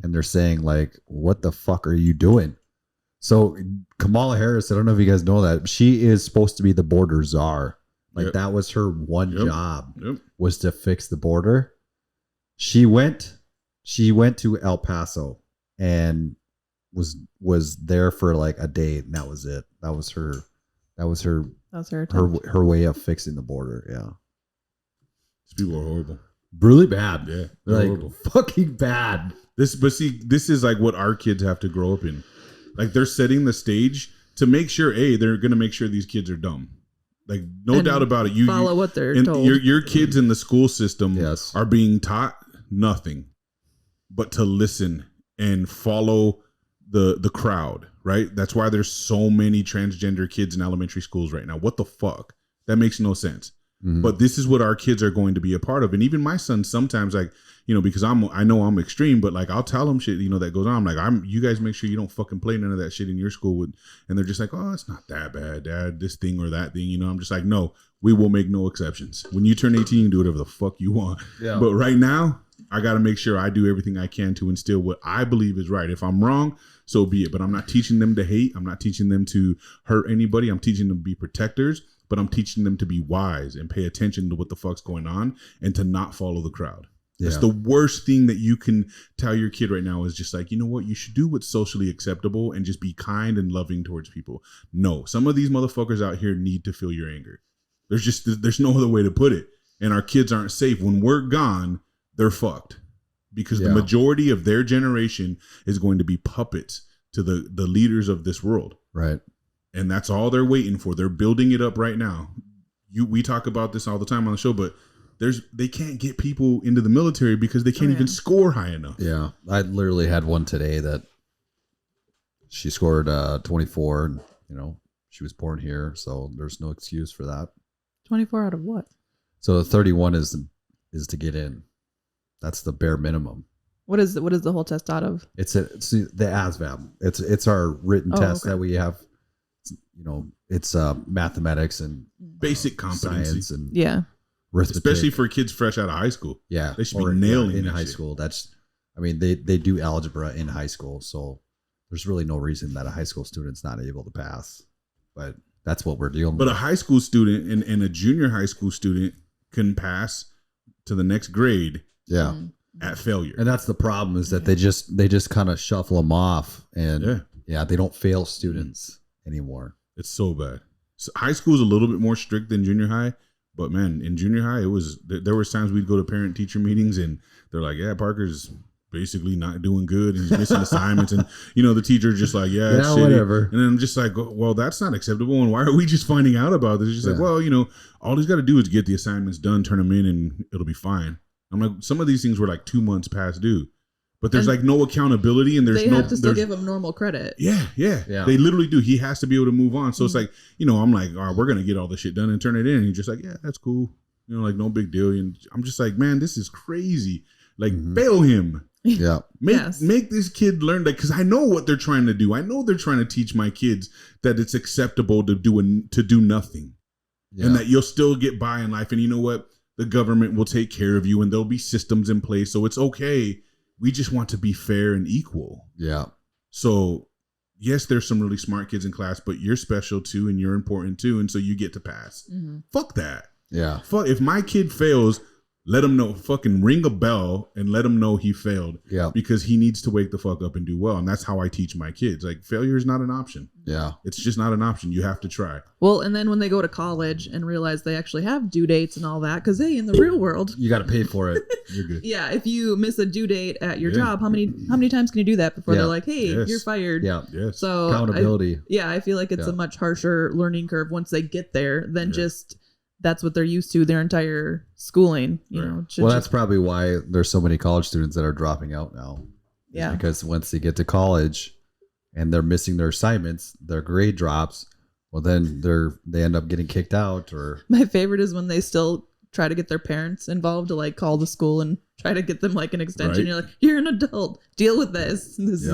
And they're saying like, what the fuck are you doing? So Kamala Harris, I don't know if you guys know that, she is supposed to be the border czar. Like that was her one job was to fix the border. She went to El Paso and was there for like a day, and that was it. That was her way of fixing the border. Yeah. These people are horrible. Really bad. Yeah. Like horrible. Fucking bad. This is like what our kids have to grow up in. Like they're setting the stage to make sure, they're going to make sure these kids are dumb. Like no doubt about it. You follow what they're told. Your kids in the school system are being taught nothing but to listen and follow the crowd, right? That's why there's so many transgender kids in elementary schools right now. What the fuck? That makes no sense. Mm-hmm. But this is what our kids are going to be a part of. And even my son sometimes, like, because I know I'm extreme, but like I'll tell them shit, that goes on. I'm like, you guys make sure you don't fucking play none of that shit in your school. And they're just like, oh, it's not that bad, Dad, this thing or that thing. I'm just like, no, we will make no exceptions. When you turn 18, you can do whatever the fuck you want. Yeah. But right now, I got to make sure I do everything I can to instill what I believe is right. If I'm wrong, so be it. But I'm not teaching them to hate. I'm not teaching them to hurt anybody. I'm teaching them to be protectors, but I'm teaching them to be wise and pay attention to what the fuck's going on and to not follow the crowd. That's the worst thing that you can tell your kid right now is just like, you know what? You should do what's socially acceptable and just be kind and loving towards people. No, some of these motherfuckers out here need to feel your anger. There's no other way to put it. And our kids aren't safe. When we're gone, they're fucked because the majority of their generation is going to be puppets to the leaders of this world. Right. And that's all they're waiting for. They're building it up right now. We talk about this all the time on the show, but they can't get people into the military because they can't even score high enough. Yeah. I literally had one today that she scored 24 and, she was born here. So there's no excuse for that. 24 out of what? So 31 is to get in. That's the bare minimum. What is the whole test out of? It's the ASVAB. It's our written test that we have. It's mathematics and basic competency science and arithmetic. Especially for kids fresh out of high school. Yeah, they should be nailing in that high shit. school. They do algebra in high school, so there's really no reason that a high school student's not able to pass. But that's what we're dealing with. But a high school student and a junior high school student can pass to the next grade. Yeah. At failure. And that's the problem is that they just kind of shuffle them off and they don't fail students anymore. It's so bad. So high school is a little bit more strict than junior high, but man, in junior high, there was times we'd go to parent teacher meetings and they're like, yeah, Parker's basically not doing good and he's missing assignments. And, the teacher's just like, yeah, it's shitty. Whatever. And then I'm just like, well, that's not acceptable. And why are we just finding out about this? It's just like, well, all he's got to do is get the assignments done, turn them in, and it'll be fine. I'm like, some of these things were like 2 months past due, but there's like no accountability and they have to still give him normal credit. Yeah. They literally do. He has to be able to move on. So it's like, I'm like, all right, we're going to get all this shit done and turn it in. And he's just like, yeah, that's cool. Like no big deal. And I'm just like, man, this is crazy. Like fail him. Yeah. Make this kid learn that, because I know what they're trying to do. I know they're trying to teach my kids that it's acceptable to do nothing and that you'll still get by in life. And you know what? The government will take care of you and there'll be systems in place. So it's okay. We just want to be fair and equal. Yeah. So yes, there's some really smart kids in class, but you're special too and you're important too. And so you get to pass. Mm-hmm. Fuck that. Yeah. Fuck, if my kid fails, let him know, fucking ring a bell and let him know he failed. Yeah. Because he needs to wake the fuck up and do well. And that's how I teach my kids. Like failure is not an option. Yeah. It's just not an option. You have to try. Well, and then when they go to college and realize they actually have due dates and all that, because in the real world, you got to pay for it. You're good. Yeah. If you miss a due date at your job, how many times can you do that before they're like, hey, you're fired? Yeah. Yes. So accountability. I feel like it's a much harsher learning curve once they get there than just that's what they're used to their entire schooling. Well, that's probably why there's so many college students that are dropping out now. Yeah. Because once they get to college and they're missing their assignments, their grade drops. Well, then they end up getting kicked out. Or my favorite is when they still try to get their parents involved to like call the school and try to get them like an extension. Right. You're like, you're an adult. Deal with this. This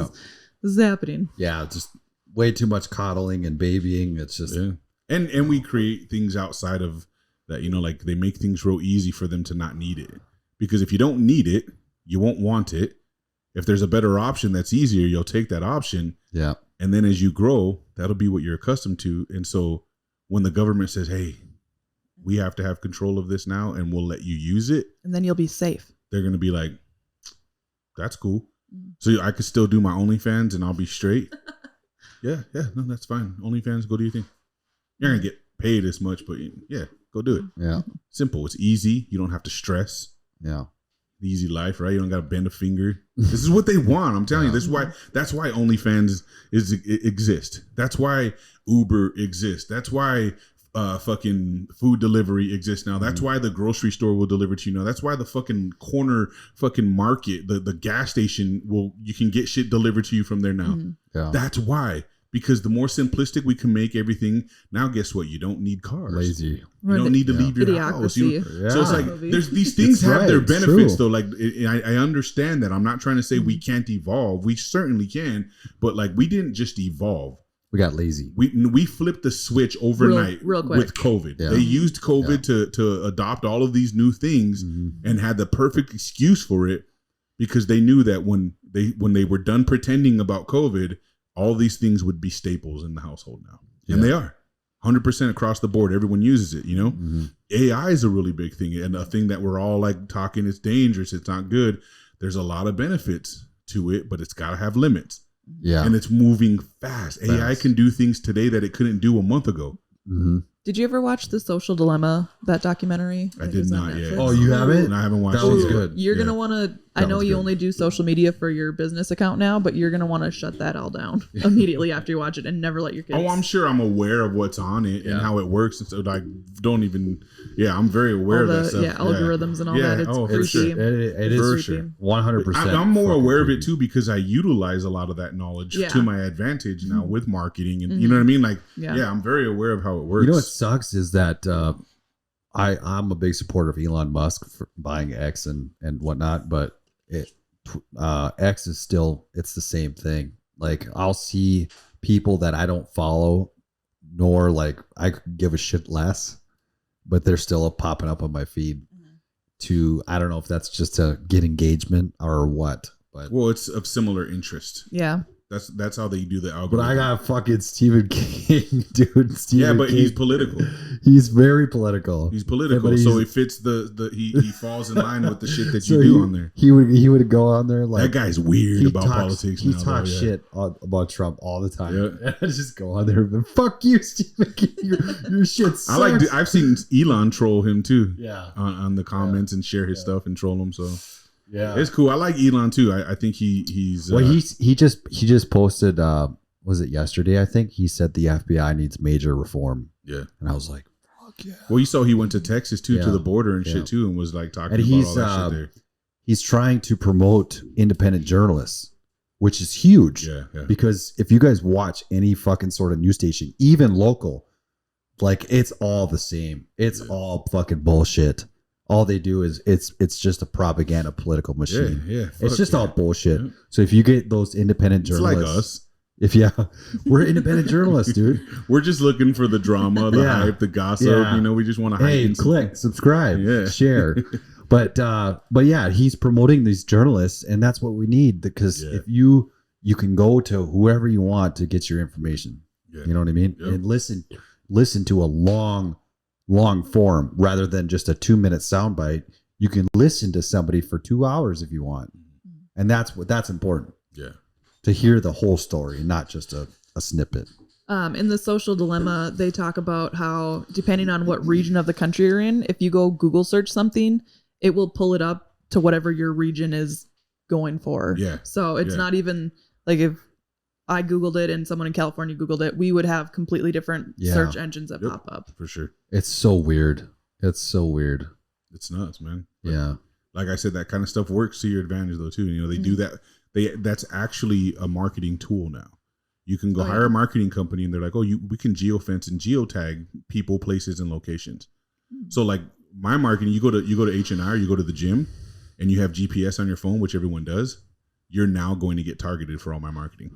is happening. Yeah, just way too much coddling and babying. It's just and we create things outside of that, like they make things real easy for them to not need it. Because if you don't need it, you won't want it. If there's a better option that's easier, you'll take that option. Yeah. And then as you grow, that'll be what you're accustomed to. And so when the government says, hey, we have to have control of this now and we'll let you use it. And then you'll be safe. They're going to be like, that's cool. So I could still do my OnlyFans and I'll be straight. No, that's fine. OnlyFans, go do your thing. You're going to get paid as much, but go do it. Yeah. Simple. It's easy. You don't have to stress. Yeah. The easy life, right? You don't got to bend a finger. This is what they want. I'm telling you. That's why OnlyFans exist. That's why Uber exists. That's why fucking food delivery exists now. That's why the grocery store will deliver to you now. That's why the fucking corner fucking market, the gas station you can get shit delivered to you from there now. Yeah. That's why. Because the more simplistic we can make everything, now guess what? You don't need cars. Lazy. You don't need to leave your house. So it's like there's these things have their benefits though. Like I understand that. I'm not trying to say we can't evolve. We certainly can. But like we didn't just evolve. We got lazy. We flipped the switch overnight real quick. with COVID. Yeah. They used COVID to adopt all of these new things and had the perfect excuse for it because they knew that when they were done pretending about COVID, all these things would be staples in the household now. Yeah. And they are 100% across the board. Everyone uses it, you know. AI is a really big thing and a thing that we're all like talking it's dangerous, it's not good. There's a lot of benefits to it, but it's got to have limits. Yeah. And it's moving fast. AI can do things today that it couldn't do a month ago. Did you ever watch The Social Dilemma, that documentary? I did not yet. Oh, you haven't? And I haven't watched That was it yet. good. You're going to want to, I know you only do social media for your business account now, but you're going to want to shut that all down immediately after you watch it and never let your kids. Oh, I'm sure I'm aware of what's on it and how it works. And so like, don't even, I'm very aware all of that stuff. Yeah, algorithms and all that. It's for creepy. sure. It For is sure. 100%. I'm more aware of creepy. it too because I utilize a lot of that knowledge to my advantage now with marketing and you know what I mean? Like, I'm very aware of how it works. You know what sucks is that I'm a big supporter of Elon Musk for buying X and whatnot, but X is still, it's the same thing. Like I'll see people that I don't follow, nor like I could give a shit less, but they're still popping up on my feed to, I don't know if that's just to get engagement or what, but well, it's of similar interest. Yeah. That's how they do the algorithm. But I got fucking Stephen King, dude. Stephen but King. he's political. He's very political. He's political, Yeah, so it fits he falls in line with the shit that So you do on there. He would go on there like That guy's weird about politics. He now, talks though, shit about Trump all the time. Yeah. And I just go on there and fuck you, Stephen King. Your shit sucks. I've seen Elon troll him too. Yeah. On the comments and share his stuff and troll him. So Yeah, it's cool. I like Elon too. I think he's well. He just posted. Was it yesterday? I think he said the FBI needs major reform. Yeah, and I was like, fuck yeah. Well, you saw he went to Texas too, to Yeah. the border and Yeah. shit too, and was like talking And about all that shit there. he's trying to promote independent journalists, which is huge. Yeah, yeah. Because if you guys watch any fucking sort of news station, even local, like it's all the same. It's all fucking bullshit. All they do is it's just a propaganda political machine. Yeah, It's just all bullshit. Yeah. So if you get those independent It's journalists, like us. we're independent journalists, dude. We're just looking for the drama, the Yeah. hype, the gossip. Yeah. You know, we just want to hype. Hey, in some- click, subscribe, Yeah. share. But yeah, he's promoting these journalists, and that's what we need because if you can go to whoever you want to get your information. Yeah. You know what I mean? Yep. And listen to a long form rather than just a 2-minute soundbite. You can listen to somebody for 2 hours if you want, and that's important. Yeah. To hear the whole story, not just a snippet. In The Social Dilemma, they talk about how depending on what region of the country you're in, if you go Google search something, it will pull it up to whatever your region is going for. Yeah. So it's not even like if I Googled it and someone in California Googled it, we would have completely different search engines that pop up. For sure. It's so weird. It's nuts, man. But Yeah. like I said, that kind of stuff works to your advantage though too. You know, they do that. That's actually a marketing tool now. You can go hire a marketing company and they're like, we can geofence and geotag people, places, and locations. So like my marketing, you go to H&R, you go to the gym, and you have GPS on your phone, which everyone does. You're now going to get targeted for all my marketing.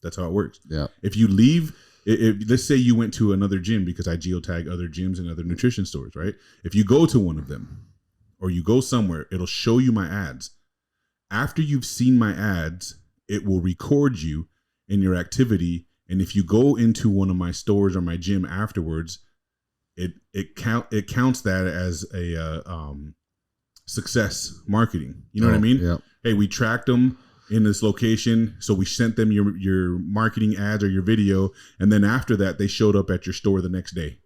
That's how it works. Yeah. If you leave, let's say you went to another gym because I geotag other gyms and other nutrition stores, right? If you go to one of them or you go somewhere, it'll show you my ads. After you've seen my ads, it will record you in your activity. And if you go into one of my stores or my gym afterwards, it counts that as a success marketing. You know what I mean? Yeah. Hey, we tracked them in this location, so we sent them your marketing ads or your video, and then after that, they showed up at your store the next day.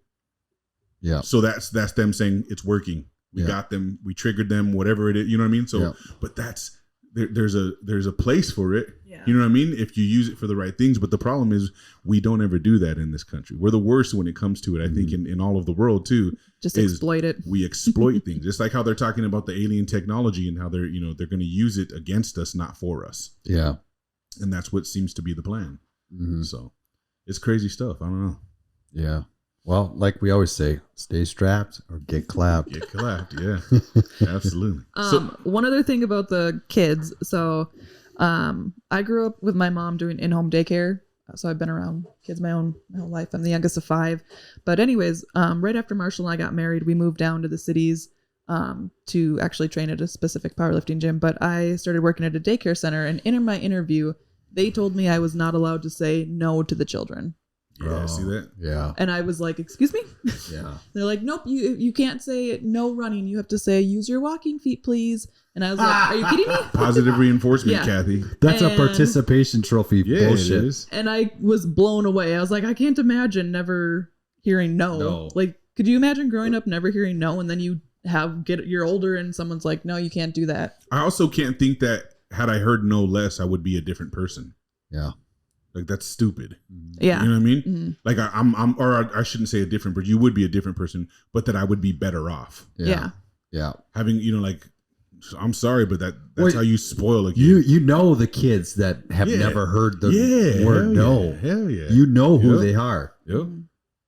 Yeah. So that's them saying it's working. We got them. We triggered them. Whatever it is, you know what I mean. So, but that's there's a place for it. Yeah. You know what I mean? If you use it for the right things. But the problem is we don't ever do that in this country. We're the worst when it comes to it. I think in all of the world too. Just exploit it. We exploit things. Just like how they're talking about the alien technology and how they're going to use it against us, not for us. Yeah. And that's what seems to be the plan. Mm-hmm. So it's crazy stuff. I don't know. Yeah. Well, like we always say, stay strapped or get clapped. Get clapped. Yeah, absolutely. One other thing about the kids. So I grew up with my mom doing in-home daycare So I've been around kids my whole life. I'm the youngest of 5. But anyways, right after Marshall and I got married, we moved down to the cities to actually train at a specific powerlifting gym. But I started working at a daycare center, and in my interview, they told me I was not allowed to say no to the children. Yeah, see that? Yeah. And I was like, excuse me? Yeah. They're like, nope, you can't say no running. You have to say, use your walking feet, please. And I was like, are you kidding me? Positive reinforcement, Yeah. Kathy. That's a And- participation trophy Yeah, bullshit. it is. And I was blown away. I was like, I can't imagine never hearing no. No. Like, could you imagine growing up never hearing no, and then you're older and someone's like, no, you can't do that. I also can't think that had I heard no less, I would be a different person. Yeah. Like, that's stupid. Yeah. You know what I mean? Mhm. Like I shouldn't say a different, but you would be a different person, but that I would be better off. Yeah. Yeah. Having, like, I'm sorry, but that's Wait, how you spoil a kid. You know the kids that have Yeah. never heard the word hell no. Yeah, hell yeah. You know who Yep. they are, Yep.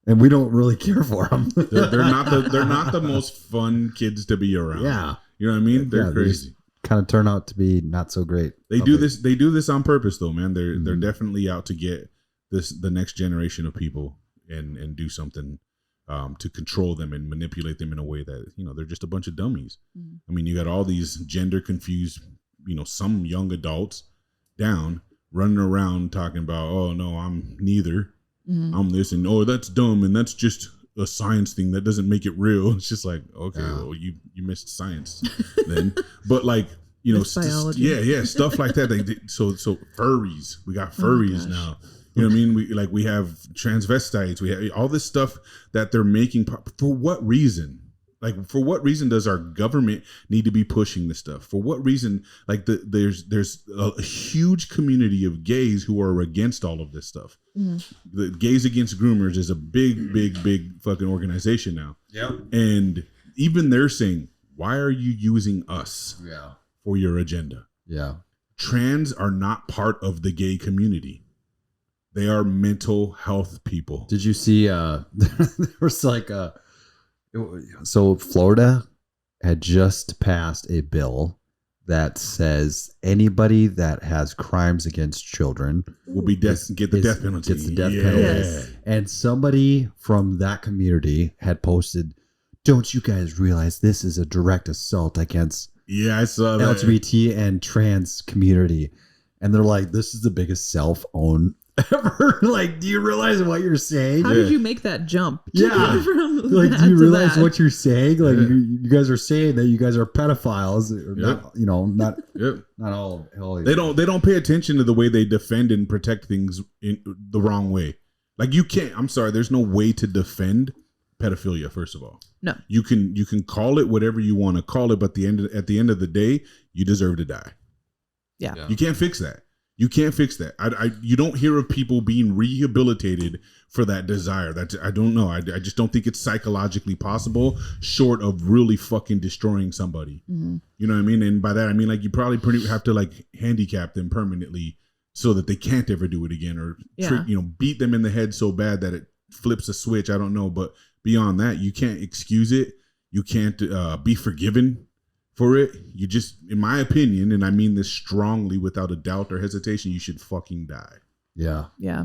and we don't really care for them. They're not the most fun kids to be around. Yeah. You know what I mean? They're Yeah, crazy. Kind of turn out to be not so great. They do this on purpose though, man. They're Mhm. definitely out to get the next generation of people and do something to control them and manipulate them in a way that, they're just a bunch of dummies. Mhm. I mean, you got all these gender confused, some young adults down running around talking about, oh no, I'm neither. Mhm. I'm this, and oh, that's dumb, and that's just a science thing that doesn't make it real. It's just like, okay, Yeah. well, you missed science then. But like, Missed biology. yeah, stuff like that. So furries, we got furries gosh. now. You know what I mean? We have transvestites. We have all this stuff that they're making. For what reason? Like, for what reason does our government need to be pushing this stuff? For what reason? Like, there's a huge community of gays who are against all of this stuff. Mhm. The Gays Against Groomers is a big fucking organization now. Yep. And even they're saying, why are you using us Yeah. for your agenda? Yeah. Trans are not part of the gay community. They are mental health people. Did you see? There was like so Florida had just passed a bill that says anybody that has crimes against children Will be get the death penalty. Gets the death Yeah. penalty. Yes. And somebody from that community had posted, "Don't you guys realize this is a direct assault against Yeah, I saw that. LGBT and trans community?" And they're like, "This is the biggest cell phone ever." Like, do you realize what you're saying? How did you make that jump? Yeah. From Like, that do you to realize that? what you're saying? Like, Yeah. you guys are saying that you guys are pedophiles. Or not, not Yep. not all. They don't pay attention to the way they defend and protect things in the wrong way. Like, you can't. I'm sorry. There's no way to defend pedophilia. First of all, No. You can call it whatever you want to call it, but at the end of the day, you deserve to die. Yeah. You can't fix that. You can't fix that. You don't hear of people being rehabilitated for that desire. I don't know. I just don't think it's psychologically possible, short of really fucking destroying somebody. Mhm. You know what I mean? And by that, I mean, like, you probably have to, like, handicap them permanently so that they can't ever do it again, or Yeah. beat them in the head so bad that it flips a switch. I don't know. But beyond that, you can't excuse it. You can't be forgiven for it. You just, in my opinion, and I mean this strongly without a doubt or hesitation, you should fucking die. Yeah. Yeah.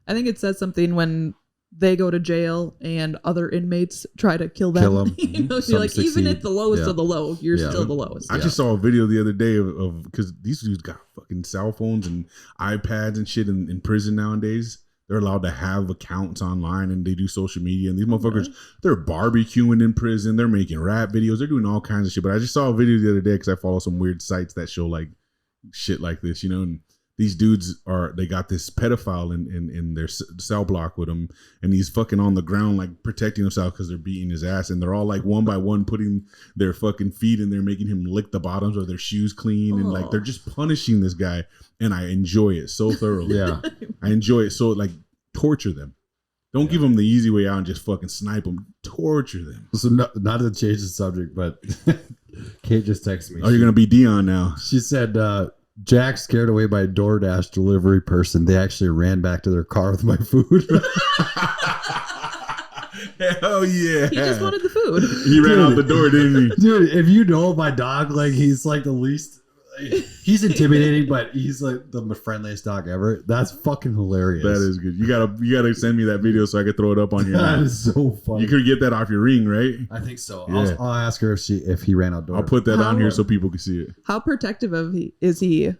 I think it says something when they go to jail and other inmates try to kill them. Kill 'em. You know, so Some you're like, even succeed. at the lowest Yeah. of the low, you're Yeah. still the lowest. I just saw a video the other day of because these dudes got fucking cell phones and iPads and shit in prison nowadays. They're allowed to have accounts online and they do social media. And these motherfuckers, they're barbecuing in prison. They're making rap videos. They're doing all kinds of shit. But I just saw a video the other day because I follow some weird sites that show like shit like this, and these dudes they got this pedophile in their cell block with them, and he's fucking on the ground like protecting himself because they're beating his ass, and they're all like one by one putting their fucking feet in there, making him lick the bottoms of their shoes clean, and like they're just punishing this guy, and I enjoy it so thoroughly. Yeah. I enjoy it so, like, torture them. Don't give them the easy way out and just fucking snipe them. Torture them. So not to change the subject, but Kate just texted me. Oh, you're gonna be Dion now. She said, Jack scared away by a DoorDash delivery person. They actually ran back to their car with my food. Hell yeah! He just wanted the food. He ran out the door, didn't he? Dude, if you know my dog, like, he's like the least, He's intimidating, but he's like the friendliest dog ever. That's fucking hilarious. That is good. You gotta send me that video so I can throw it up on your. That is so funny. You could get that off your ring, right? I think so. Yeah. I'll ask her if he ran outdoors. I'll put that on here so people can see it. How protective is he?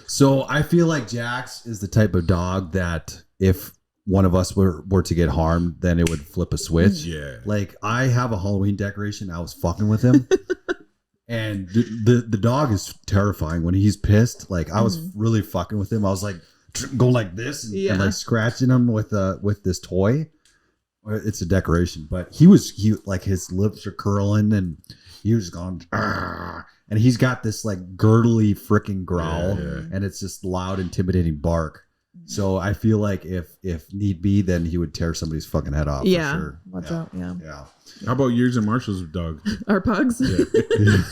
So I feel like Jax is the type of dog that if one of us were to get harmed, then it would flip a switch. Yeah. Like I have a Halloween decoration. I was fucking with him. And the dog is terrifying when he's pissed. Like I was really fucking with him. I was like going like this and like scratching him with this toy. It's a decoration, but he like his lips are curling and he was going, and he's got this like girdly freaking growl, and it's just loud, intimidating bark. So I feel like if need be, then he would tear somebody's fucking head off. Yeah, for sure. Watch out. Yeah. How about yours and Marshall's dog? Our pugs. Yeah.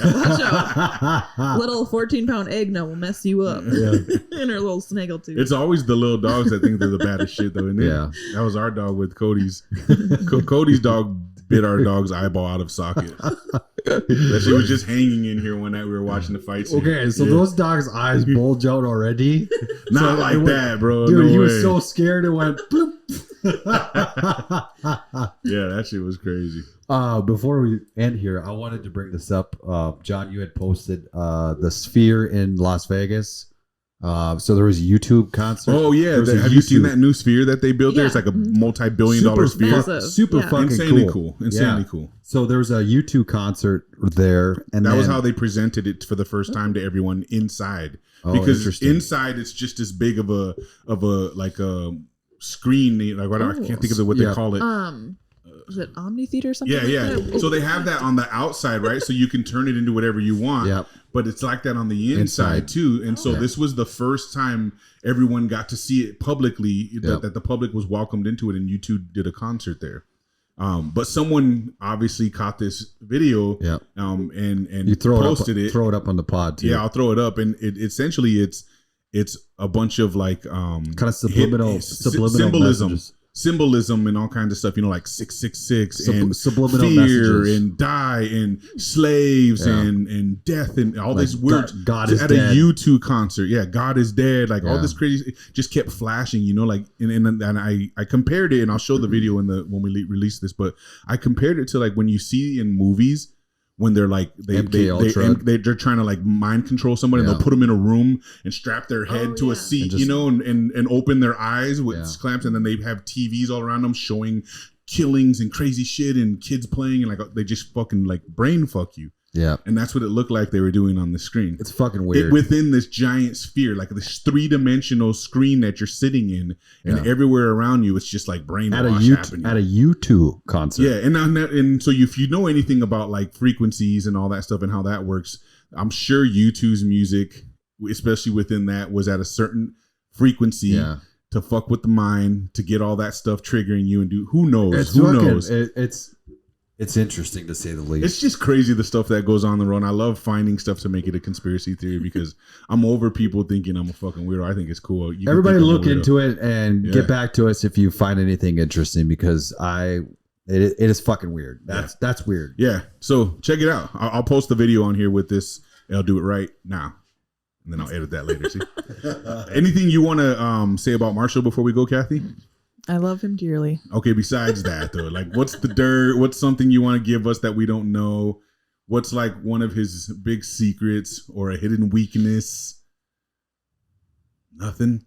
Watch out. Little 14-pound Egna will mess you up. In her little snaggletooth. It's always the little dogs that think they're the baddest shit, though, isn't it? Yeah. That was our dog with Cody's. Cody's dog bit our dog's eyeball out of socket. That shit was just hanging in here one night we were watching the fights. Okay, so those dogs' eyes bulge out already. Not like that, bro. Dude, no he way. was so scared it went bloop. Yeah, that shit was crazy. Before we end here, I wanted to bring this up. John, you had posted the Sphere in Las Vegas. So there was a YouTube concert. Oh yeah, have you seen that new sphere that they built there? It's like a multi-billion-dollar sphere. Massive. Super fucking Insanely cool. Insanely cool. So there was a YouTube concert there, and that was how they presented it for the first time to everyone inside. Because inside it's just as big of a like a screen. Like I can't think of what they call it. Is it Omni Theater or something? Yeah. Like that? So they have that on the outside, right? So you can turn it into whatever you want. Yep. But it's like that on the inside too. And so this was the first time everyone got to see it publicly, that the public was welcomed into it, and U2 did a concert there. But someone obviously caught this video and you posted it. Throw it up on the pod too. Yeah, I'll throw it up. And it essentially it's a bunch of like kind of subliminal symbolism and all kinds of stuff, like 666 and subliminal fear messages. And die and slaves and death and all like these words. God is at dead. A U2 concert. Yeah, God is dead. Like all this crazy just kept flashing, like and I compared it, and I'll show the video when we release this, but I compared it to like when you see in movies when they're like they're trying to like mind control someone, and they'll put them in a room and strap their head to a seat, and open their eyes with clamps, and then they have TVs all around them showing killings and crazy shit and kids playing, and like they just fucking like brain fuck you. Yeah. And that's what it looked like they were doing on the screen. It's fucking weird. Within this giant sphere, like this 3-dimensional screen that you're sitting in, and everywhere around you, it's just like brainwash happening. At a U2 concert. Yeah. And so if you know anything about like frequencies and all that stuff and how that works, I'm sure U2's music, especially within that, was at a certain frequency to fuck with the mind, to get all that stuff triggering you and do, who knows? Who knows? It's interesting to say the least. It's just crazy the stuff that goes on the road. I love finding stuff to make it a conspiracy theory because I'm over people thinking I'm a fucking weirdo. I think it's cool. Everybody look into it and get back to us if you find anything interesting, because it is fucking weird. That's weird. Yeah. So check it out. I'll post the video on here with this. I'll do it right now, and then I'll edit that later. See. Anything you want to say about Marshall before we go, Kathy? I love him dearly. Okay, besides that though, like what's the dirt? What's something you want to give us that we don't know? What's like one of his big secrets or a hidden weakness? Nothing?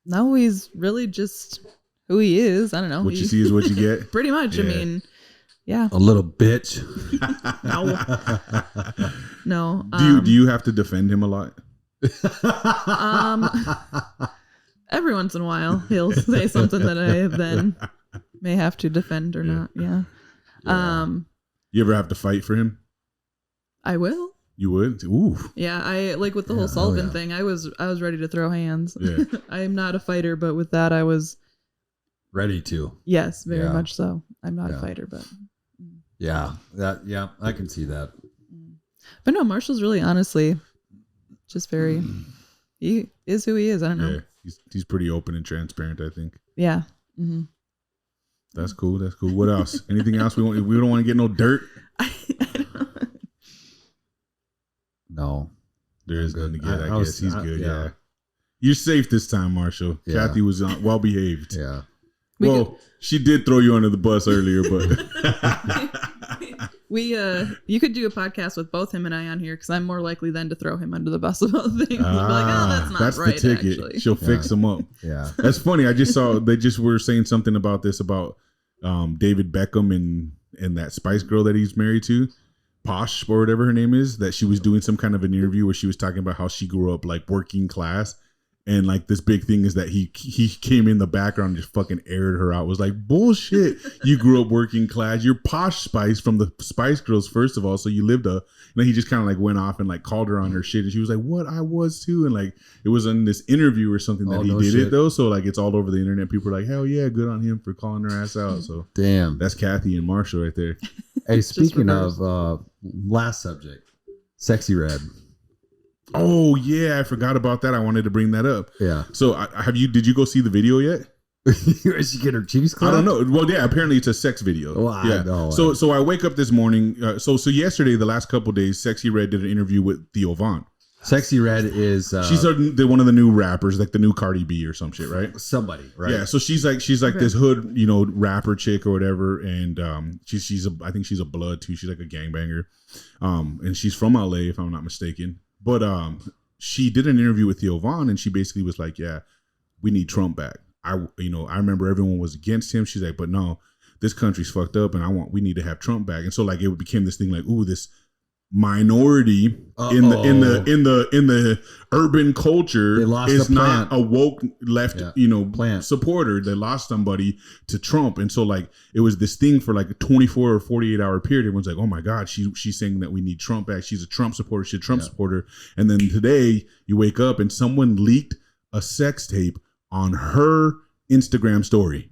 No, he's really just who he is. I don't know. What you see is what you get? Pretty much. Yeah. I mean, yeah. A little bitch. No. Do you have to defend him a lot? Every once in a while, he'll say something that I then may have to defend or not. Yeah. You ever have to fight for him? I will. You would? Ooh. Yeah, I like with the whole Sullivan thing. I was ready to throw hands. Yeah. I am not a fighter, but with that, I was ready to. Yes, very much so. I'm not a fighter, but I can see that. But no, Marshall's really honestly just very. He is who he is. I don't know. Yeah. He's pretty open and transparent, I think. Yeah. Mm-hmm. That's cool. That's cool. What else? Anything else we don't want to get no dirt? No. There is none to get. I guess he's good. Yeah. Yeah. You're safe this time, Marshall. Yeah. Kathy was well behaved. Yeah. Well, she did throw you under the bus earlier, but you could do a podcast with both him and I on here because I'm more likely then to throw him under the bus about things. Be like, oh, that's not right. The ticket. Actually. She'll fix him up. Yeah. That's funny. I just saw they just were saying something about this about David Beckham and that Spice Girl that he's married to, Posh or whatever her name is. That she was doing some kind of an interview where she was talking about how she grew up like working class. And like this big thing is that he came in the background and just fucking aired her out. Was like, bullshit. You grew up working class. You're Posh Spice from the Spice Girls, first of all. So you lived he just kind of like went off and like called her on her shit. And she was like, what? I was too. And like, it was in this interview or something that he did it though. So like, it's all over the internet. People are like, hell yeah, good on him for calling her ass out. So damn. That's Kathy and Marshall right there. Hey, speaking of last subject, Sexy Red. Oh yeah, I forgot about that. I wanted to bring that up. Yeah. So did you go see the video yet? Did she get her cheeks clapped? I don't know. Well, yeah, apparently it's a sex video. Well, yeah. I know. So I wake up this morning. So yesterday, the last couple of days, Sexy Red did an interview with Theo Von. Sexy Red is she's one of the new rappers, like the new Cardi B or some shit, right? Somebody, right? Yeah. So she's like this hood, rapper chick or whatever, and I think she's a blood too. She's like a gangbanger, and she's from LA if I'm not mistaken. But she did an interview with Theo Von, and she basically was like, "Yeah, we need Trump back. I remember everyone was against him. She's like, but no, this country's fucked up, and we need to have Trump back." And so like it became this thing like, ooh, this minority in the urban culture is not a woke left plant supporter. They lost somebody to Trump, and so like it was this thing for like a 24 or 48 hour period. Everyone's like, oh my god, she's saying that we need Trump back. She's a Trump supporter. She's a Trump supporter. And then today you wake up and someone leaked a sex tape on her Instagram story,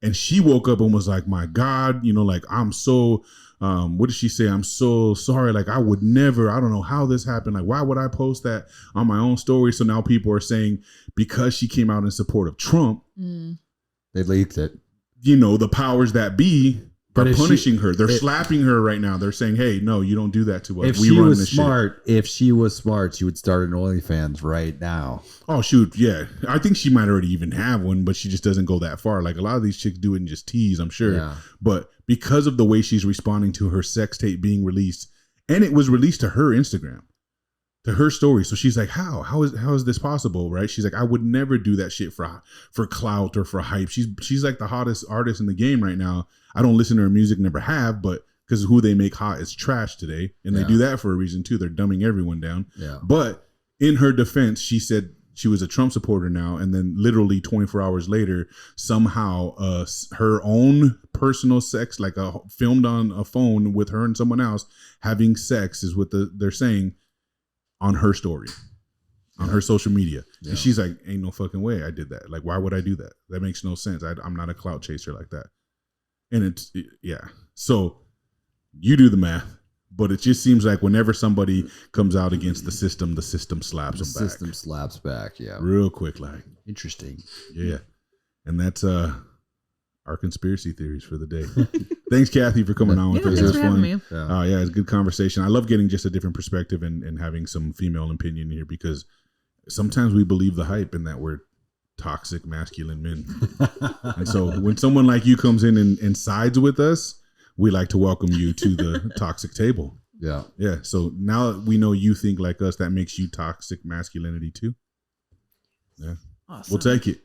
and she woke up and was like, my god, like I'm so what did she say? I'm so sorry. Like I would never, I don't know how this happened. Like, why would I post that on my own story? So now people are saying because she came out in support of Trump, they leaked it. The powers that be are punishing her. They're slapping her right now. They're saying, hey, no, you don't do that to us. If she was smart, she would start an OnlyFans right now. Oh, shoot. Yeah. I think she might already even have one, but she just doesn't go that far. Like a lot of these chicks do it and just tease, I'm sure. Yeah. But because of the way she's responding to her sex tape being released, and it was released to her Instagram, to her story. So she's like, how is this possible? Right? She's like, I would never do that shit for clout or for hype. She's like the hottest artist in the game right now. I don't listen to her music, never have, but because who they make hot is trash today. And they do that for a reason too. They're dumbing everyone down. Yeah. But in her defense, she said she was a Trump supporter now. And then literally 24 hours later, somehow her own personal sex, like filmed on a phone with her and someone else having sex is what they're saying on her story, on her social media. Yeah. And she's like, ain't no fucking way I did that. Like, why would I do that? That makes no sense. I'm not a clout chaser like that. And so you do the math, but it just seems like whenever somebody comes out against the system slaps them back. The system slaps back, yeah. Real quick, like. Interesting. Yeah. And that's our conspiracy theories for the day. Thanks, Kathy, for coming on with us. It was fun. Yeah, it's a good conversation. I love getting just a different perspective and having some female opinion here, because sometimes we believe the hype and that we're toxic masculine men. And so when someone like you comes in and sides with us, we like to welcome you to the toxic table. Yeah. Yeah. So now that we know you think like us, that makes you toxic masculinity too. Yeah. Awesome. We'll take it.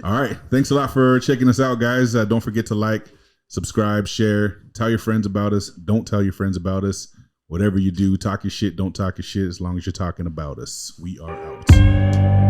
All right. Thanks a lot for checking us out, guys. Don't forget to like, subscribe, share, tell your friends about us. Don't tell your friends about us. Whatever you do, talk your shit, don't talk your shit, as long as you're talking about us. We are out.